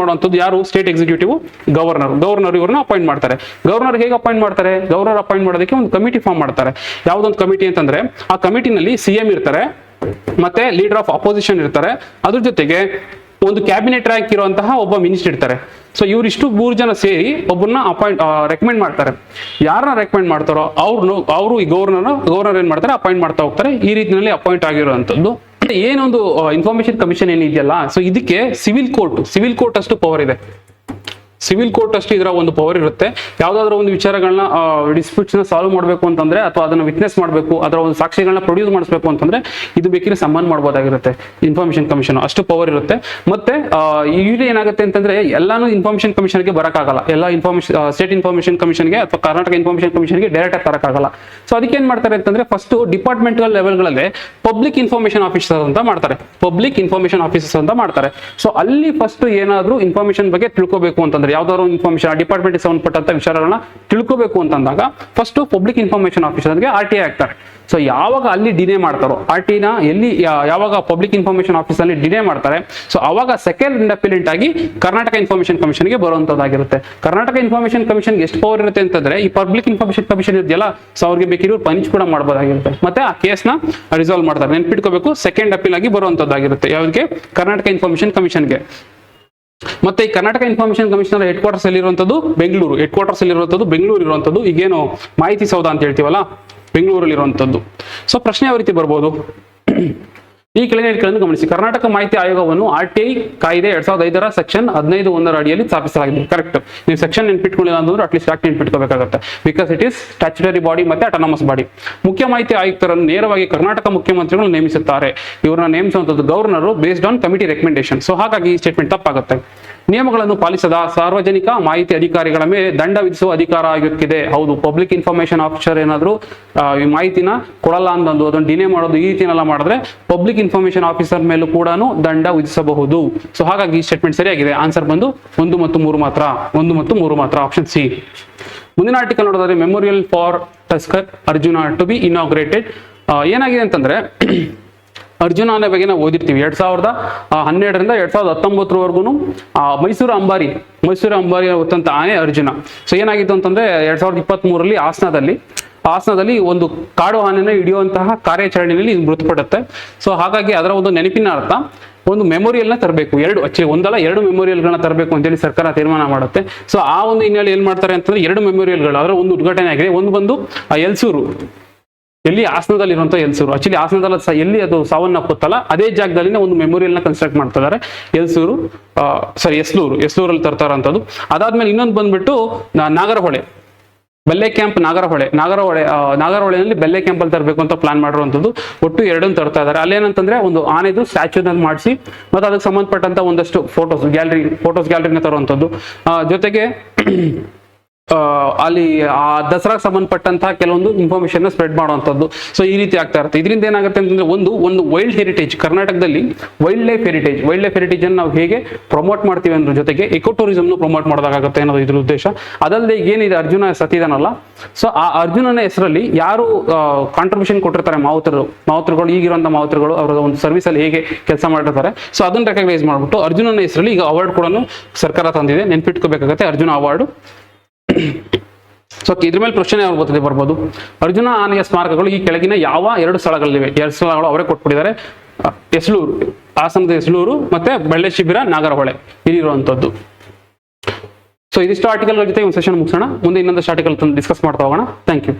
ಮಾಡುವಂಥದ್ದು ಯಾರು? ಸ್ಟೇಟ್ ಎಕ್ಸಿಕ್ಯೂಟಿವ್ ಗವರ್ನರ್ ಇವ್ರನ್ನ ಅಪಾಯಿಂಟ್ ಮಾಡ್ತಾರೆ. ಗವರ್ನರ್ ಹೇಗೆ ಅಪಾಯಿಂಟ್ ಮಾಡ್ತಾರೆ? ಗವರ್ನರ್ ಅಪಾಯಿಂಟ್ ಮಾಡೋದಕ್ಕೆ ಒಂದು ಕಮಿಟಿ ಫಾರ್ಮ್ ಮಾಡ್ತಾರೆ. ಯಾವ್ದೊಂದು ಕಮಿಟಿ ಅಂತಂದ್ರೆ ಆ ಕಮಿಟಿನಲ್ಲಿ CM ಇರ್ತಾರೆ, ಮತ್ತೆ ಲೀಡರ್ ಆಫ್ ಅಪೋಸಿಷನ್ ಇರ್ತಾರೆ, ಅದ್ರ ಜೊತೆಗೆ ಒಂದು ಕ್ಯಾಬಿನೆಟ್ ರ್ಯಾಂಕ್ ಇರುವಂತಹ ಒಬ್ಬ ಮಿನಿಸ್ಟರ್ ಇರ್ತಾರೆ. ಸೊ ಇವರಿಷ್ಟು 3 ಜನ ಸೇರಿ ಒಬ್ಬರನ್ನ ರೆಕಮೆಂಡ್ ಮಾಡ್ತಾರೆ. ಯಾರನ್ನ ರೆಕಮೆಂಡ್ ಮಾಡ್ತಾರೋ ಅವರು ಈ ಗವರ್ನರ್ ಏನ್ ಮಾಡ್ತಾರೆ? ಅಪಾಯಿಂಟ್ ಮಾಡ್ತಾ ಹೋಗ್ತಾರೆ. ಈ ರೀತಿಯಲ್ಲಿ ಅಪಾಯಿಂಟ್ ಆಗಿರುವಂತದ್ದು. ಏನೊಂದು ಇನ್ಫಾರ್ಮೇಶನ್ ಕಮಿಷನ್ ಏನಿದೆಯಲ್ಲ ಸೊ ಇದಕ್ಕೆ ಸಿವಿಲ್ ಕೋರ್ಟ್ ಅಷ್ಟು ಪವರ್ ಇದೆ. ಸಿವಿಲ್ ಕೋರ್ಟ್ ಅಷ್ಟು ಇದರ ಒಂದು ಪವರ್ ಇರುತ್ತೆ. ಯಾವ್ದಾದ್ರು ಒಂದು ವಿಚಾರಗಳನ್ನ ಡಿಸ್ಪ್ಯೂಟ್ಸ್ ನ ಸಾಲ್ವ್ ಮಾಡಬೇಕು ಅಂತಂದ್ರೆ ಅಥವಾ ಅದನ್ನ ವಿಟ್ನೆಸ್ ಮಾಡಬೇಕು, ಅದರ ಒಂದು ಸಾಕ್ಷಿಗಳನ್ನ ಪ್ರೊಡ್ಯೂಸ್ ಮಾಡಿಸಬೇಕು ಅಂತಂದ್ರೆ ಇದು ಬೇಕಿದ್ರೆ ಸಮ್ಮನ್ ಮಾಡಬಹುದಾಗಿರುತ್ತೆ. ಇನ್ಫಾರ್ಮೇಶನ್ ಕಮಿಷನ್ ಅಷ್ಟು ಪವರ್ ಇರುತ್ತೆ. ಮತ್ತೆ ಇಲ್ಲಿ ಏನಾಗುತ್ತೆ ಅಂತಂದ್ರೆ ಎಲ್ಲಾನು ಇನ್ಫಾರ್ಮೇಶನ್ ಕಮಿಷನ್ಗೆ ಬರಕ್ಕಾಗಲ್ಲ. ಎಲ್ಲ ಇನ್ಫಾರ್ಮೇಶನ್ ಸ್ಟೇಟ್ ಇನ್ಫಾರ್ಮೇಶನ್ ಕಮಿಷನ್ಗೆ ಅಥವಾ ಕರ್ನಾಟಕ ಇನ್ಫಾರ್ಮೇಶನ್ ಕಮಿಷನ್ಗೆ ಡೈರೆಕ್ಟ್ ಆಗಿ ತರಕ್ಕಾಗಲ್ಲ. ಸೊ ಅದಕ್ಕೆ ಏನ್ ಮಾಡ್ತಾರೆ ಅಂತಂದ್ರೆ ಫಸ್ಟ್ ಡಿಪಾರ್ಟ್ಮೆಂಟಲ್ ಲೆವೆಲ್ಗಳಲ್ಲಿ ಪಬ್ಲಿಕ್ ಇನ್ಫಾರ್ಮೇಶನ್ ಆಫೀಸರ್ ಅಂತ ಮಾಡ್ತಾರೆ. ಪಬ್ಲಿಕ್ ಇನ್ಫಾರ್ಮೇಶನ್ ಆಫೀಸರ್ಸ್ ಅಂತ ಮಾಡ್ತಾರೆ. ಸೊ ಅಲ್ಲಿ ಫಸ್ಟ್ ಏನಾದ್ರೂ ಇನ್ಫಾರ್ಮೇಶನ್ ಬಗ್ಗೆ ತಿಳ್ಕೋಬೇಕು ಅಂತಂದ್ರೆ ಯಾವ್ದಾದ್ರು ಇನ್ಫಾರ್ಮೇಶನ್ ಆ ಡಿಪಾರ್ಟ್ಮೆಂಟ್ ಸಂಬಂಧಪಟ್ಟಂತ ವಿಚಾರಗಳನ್ನ ತಿಳ್ಕೋಬೇಕು ಅಂತಂದಾಗ ಫಸ್ಟ್ ಪಬ್ಲಿಕ್ ಇನ್ಫಾರ್ಮೇಶನ್ ಆಫೀಸರ್ಗೆ RTI ಆಗ್ತಾರೆ. ಸೊ ಯಾವಾಗ ಅಲ್ಲಿ ಡಿನೇ ಮಾಡ್ತಾರೋ RTIನ ಎಲ್ಲಿ ಯಾವಾಗ ಪಬ್ಲಿಕ್ ಇನ್ಫಾರ್ಮೇಶನ್ ಆಫೀಸ್ ಅಲ್ಲಿ ಡಿನೇ ಮಾಡ್ತಾರೆ, ಸೊ ಅವಾಗ ಸೆಕೆಂಡ್ ಇಂಡಿಪೆಂಡೆಂಟ್ ಆಗಿ ಕರ್ನಾಟಕ ಇನ್ಫಾರ್ಮೇಶನ್ ಕಮಿಷನ್ಗೆ ಬರುವಂತದ್ದಾಗಿರುತ್ತೆ. ಕರ್ನಾಟಕ ಇನ್ಫಾರ್ಮೇಶನ್ ಕಮಿಷನ್ಗೆ ಎಷ್ಟು ಪವರ್ ಇರುತ್ತೆ ಅಂತಂದ್ರೆ ಈ ಪಬ್ಲಿಕ್ ಇನ್ಫಾರ್ಮೇಶನ್ ಕಮಿಷನ್ ಇದೆಯಲ್ಲ, ಸೊ ಅವ್ರಿಗೆ ಬೇಕಿರೋ ಪನಿಷ್ ಕೂಡ ಮಾಡಬಹುದಾಗಿರುತ್ತೆ. ಮತ್ತೆ ಆ ಕೇಸ್ನ ರಿಸಾಲ್ವ್ ಮಾಡ್ತಾರೆ. ನೆನ್ಪಿಟ್ಕೋಬೇಕು, ಸೆಕೆಂಡ್ ಅಪೀಲ್ ಆಗಿ ಬರುವಂತದ್ದಾಗಿರುತ್ತೆ ಯಾವ್ದಕ್ಕೆ? ಕರ್ನಾಟಕ ಇನ್ಫಾರ್ಮೇಶನ್ ಕಮಿಷನ್ಗೆ. ಮತ್ತೆ ಈ Karnataka information commissioner headquarters ಎಲ್ಲಿರುವಂತದ್ದು? ಬೆಂಗಳೂರು. ಹೆಡ್ ಕ್ವಾರ್ಟರ್ಸ್ ಎಲ್ಲಿರುವಂತದ್ದು? ಬೆಂಗಳೂರು ಇರುವಂತದ್ದು. ಈಗೇನು ಮಾಹಿತಿ ಸೌಧ ಅಂತ ಹೇಳ್ತೀವಲ್ಲ, ಬೆಂಗಳೂರಲ್ಲಿ ಇರುವಂತದ್ದು. ಸೊ ಪ್ರಶ್ನೆ ಯಾವ ರೀತಿ ಬರ್ಬೋದು? ಈ ಕೆಳಗಿನ ಗಮನಿಸಿ. ಕರ್ನಾಟಕ ಮಾಹಿತಿ ಆಯೋಗವನ್ನು RTI ಕಾಯ್ದೆ 2005 ಸೆಕ್ಷನ್ 15(1) ಅಡಿಯಲ್ಲಿ ಸ್ಥಾಪಿಸಲಾಗಿದೆ. ಕರೆಕ್ಟ್. ನೀವು ಸೆಕ್ಷನ್ ನೆನ್ಪಿಟ್ಕೊಂಡಿಲ್ಲ ಅಂತಂದ್ರೆ ಅಟ್ಲೀಸ್ಟ್ ಆಕ್ಟ್ ನೆನ್ಪಿಟ್ಕೋಬೇಕಾಗುತ್ತೆ. Because it is statutory body ಮತ್ತೆ ಅಟಾನಮಸ್ ಬಾಡಿ. ಮುಖ್ಯ ಮಾಹಿತಿ ಆಯುಕ್ತರನ್ನು ನೇರವಾಗಿ ಕರ್ನಾಟಕ ಮುಖ್ಯಮಂತ್ರಿಗಳು ನೇಮಿಸುತ್ತಾರೆ. ಇವ್ರನ್ನ ನೇಮಿಸುವಂತದ್ದು governor based on committee recommendation. So ಹಾಗಾಗಿ ಈ ಸ್ಟೇಟ್ಮೆಂಟ್ ತಪ್ಪಾಗುತ್ತೆ. ನಿಯಮಗಳನ್ನು ಪಾಲಿಸದ ಸಾರ್ವಜನಿಕ ಮಾಹಿತಿ ಅಧಿಕಾರಿಗಳ ಮೇಲೆ ದಂಡ ವಿಧಿಸುವ ಅಧಿಕಾರ ಆಯೋಗಕ್ಕಿದೆ. ಹೌದು, ಪಬ್ಲಿಕ್ ಇನ್ಫಾರ್ಮೇಶನ್ ಆಫೀಸರ್ ಏನಾದ್ರು ಈ ಮಾಹಿತಿನ ಕೊಡಲ್ಲ ಅಂತಂದು ಅದನ್ನು ಡಿನೇ ಮಾಡೋದು ಈ ರೀತಿನೆಲ್ಲ ಮಾಡಿದ್ರೆ ಪಬ್ಲಿಕ್ ಇನ್ಫಾರ್ಮೇಶನ್ ಆಫೀಸರ್ ಮೇಲೂ ಕೂಡ ದಂಡ ವಿಧಿಸಬಹುದು. ಸೊ ಹಾಗಾಗಿ ಈ ಸ್ಟೇಟ್ಮೆಂಟ್ ಸರಿಯಾಗಿದೆ. ಆನ್ಸರ್ ಬಂದು 1 ಮತ್ತು 3 ಮಾತ್ರ. 1 ಮತ್ತು 3 ಮಾತ್ರ, ಆಪ್ಷನ್ ಸಿ. ಮುಂದಿನ ಆರ್ಟಿಕಲ್ ನೋಡೋದಾದ್ರೆ memorial for tusker Arjuna to be inaugurated. ಏನಾಗಿದೆ ಅಂತಂದ್ರೆ ಅರ್ಜುನ ಬಗ್ಗೆ ನಾವು ಓದಿರ್ತೀವಿ 2012ರಿಂದ 2019 ಮೈಸೂರು ಅಂಬಾರಿ ಹೊತ್ತಂತ ಆನೆ ಅರ್ಜುನ. ಸೊ ಏನಾಗಿತ್ತು ಅಂತಂದ್ರೆ 2023 ಹಾಸನದಲ್ಲಿ ಒಂದು ಕಾಡು ಆನೆನ ಹಿಡಿಯುವಂತಹ ಕಾರ್ಯಾಚರಣೆಯಲ್ಲಿ ಮೃತಪಡುತ್ತೆ. ಸೊ ಹಾಗಾಗಿ ಅದರ ಒಂದು ನೆನಪಿನ ಅರ್ಥ ಒಂದು ಮೆಮೋರಿಯಲ್ನ ತರಬೇಕು. ಒಂದಲ್ಲ ಎರಡು ಮೆಮೋರಿಯಲ್ಗಳನ್ನ ತರಬೇಕು ಅಂತೇಳಿ ಸರ್ಕಾರ ತೀರ್ಮಾನ ಮಾಡುತ್ತೆ. ಸೊ ಆ ಒಂದು ಹಿನ್ನೆಲೆ ಏನ್ ಮಾಡ್ತಾರೆ ಅಂತಂದ್ರೆ 2 ಮೆಮೋರಿಯಲ್ಗಳು, ಅದರ ಒಂದು ಉದ್ಘಾಟನೆ ಆಗಿದೆ. ಒಂದು ಬಂದು ಎಲ್ಸೂರು, ಎಲ್ಲಿ ಹಾಸನದಲ್ಲಿ ಇರುವಂತ ಎಲ್ಸೂರು. ಆಕ್ಚುಲಿ ಹಾಸನದಲ್ಲಿ ಎಲ್ಲಿ ಅದು ಸಾವನ್ನಪ್ಪುತ್ತಲ್ಲ ಅದೇ ಜಾಗದಲ್ಲಿ ಒಂದು ಮೆಮೋರಿಯಲ್ ನ ಕನ್ಸ್ಟ್ರಕ್ಟ್ ಮಾಡ್ತಿದ್ದಾರೆ. ಎಸ್ಲೂರಲ್ಲಿ ತರ್ತಾರಂಥದ್ದು. ಅದಾದ್ಮೇಲೆ ಇನ್ನೊಂದು ಬಂದ್ಬಿಟ್ಟು ನಾಗರಹೊಳೆ, ಬೆಲ್ಲೆ ಕ್ಯಾಂಪ್ ನಾಗರಹೊಳೆನಲ್ಲಿ ಬೆಲ್ಲೆ ಕ್ಯಾಂಪ್ ಅಲ್ಲಿ ತರಬೇಕು ಅಂತ ಪ್ಲಾನ್ ಮಾಡಿರುವಂತದ್ದು. ಒಟ್ಟು 2 ತರ್ತಾ ಇದ್ದಾರೆ. ಅಲ್ಲೇನಂತಂದ್ರೆ ಒಂದು ಆನೆದು ಸ್ಟ್ಯಾಚ್ಯೂನ ಮಾಡಿಸಿ ಮತ್ತೆ ಅದಕ್ಕೆ ಸಂಬಂಧಪಟ್ಟಂತ ಒಂದಷ್ಟು ಫೋಟೋಸ್ ಗ್ಯಾಲರಿನ ತರುವಂತದ್ದು. ಜೊತೆಗೆ ಅಲ್ಲಿ ಆ ದಸರಾಗೆ ಸಂಬಂಧಪಟ್ಟಂತಹ ಕೆಲವೊಂದು ಇನ್ಫಾರ್ಮೇಶನ್ ಸ್ಪ್ರೆಡ್ ಮಾಡುವಂಥದ್ದು. ಸೊ ಈ ರೀತಿ ಆಗ್ತಾ ಇರುತ್ತೆ. ಇದರಿಂದ ಏನಾಗುತ್ತೆ ಅಂತಂದ್ರೆ ಒಂದು ವೈಲ್ಡ್ ಹೆರಿಟೇಜ್, ಕರ್ನಾಟಕದಲ್ಲಿ ವೈಲ್ಡ್ ಲೈಫ್ ಹೆರಿಟೇಜ್ ಅನ್ನು ನಾವು ಹೇಗೆ ಪ್ರಮೋಟ್ ಮಾಡ್ತೀವಿ ಅನ್ನೋದ್ರ ಜೊತೆಗೆ ಎಕೋ ಟೂರಿಸಮ್ ಪ್ರಮೋಟ್ ಮಾಡೋದಾಗುತ್ತೆ ಅನ್ನೋದು ಇದ್ರ ಉದ್ದೇಶ. ಅದಲ್ಲದೆ ಏನಿದೆ ಅರ್ಜುನ ಸತ್ತಿದಾನಲ್ಲ, ಸೊ ಆ ಅರ್ಜುನನ ಹೆಸರಲ್ಲಿ ಯಾರು ಕಾಂಟ್ರಿಬ್ಯೂಷನ್ ಕೊಟ್ಟಿರ್ತಾರೆ ಮಾವುತರುಗಳು, ಈಗಿರುವಂತಹ ಮಾವುತರುಗಳು ಅವರ ಒಂದು ಸರ್ವಿಸ್ ಅಲ್ಲಿ ಹೇಗೆ ಕೆಲಸ ಮಾಡಿರ್ತಾರೆ, ಸೊ ಅದನ್ನ ರೆಕಗ್ನೈಸ್ ಮಾಡ್ಬಿಟ್ಟು ಅರ್ಜುನನ ಹೆಸರಲ್ಲಿ ಈಗ ಅವಾರ್ಡ್ ಕೂಡ ಸರ್ಕಾರ ತಂದಿದೆ. ನೆನ್ಪಿಟ್ಕೋಬೇಕಾಗತ್ತೆ ಅರ್ಜುನ ಅವಾರ್ಡ್. ಸೊ ಇದ್ರ ಮೇಲೆ ಪ್ರಶ್ನೆ ಯಾರು ಬರ್ಬೋದು. ಅರ್ಜುನ ಆನೆಯ ಸ್ಮಾರಕಗಳು ಈ ಕೆಳಗಿನ ಯಾವ 2 ಸ್ಥಳಗಳಿವೆ? 2 ಸ್ಥಳಗಳು ಅವರೇ ಕೊಟ್ಬಿಟ್ಟಿದ್ದಾರೆ. ಹಾಸನದ ಎಸ್ಲೂರು ಮತ್ತೆ ಬೆಳ್ಳೆ ಶಿಬಿರ ನಾಗರಹೊಳೆ ಇಲ್ಲಿರುವಂತದ್ದು. ಸೊ ಇದಿಷ್ಟು ಆರ್ಟಿಕಲ್ ಜೊತೆ ಒಂದು ಸೆಷನ್ ಮುಗಿಸೋಣ. ಮುಂದೆ ಇನ್ನೊಂದಷ್ಟು ಆರ್ಟಿಕಲ್ ಡಿಸ್ಕಸ್ ಮಾಡ್ತಾ ಹೋಗೋಣ. Thank you.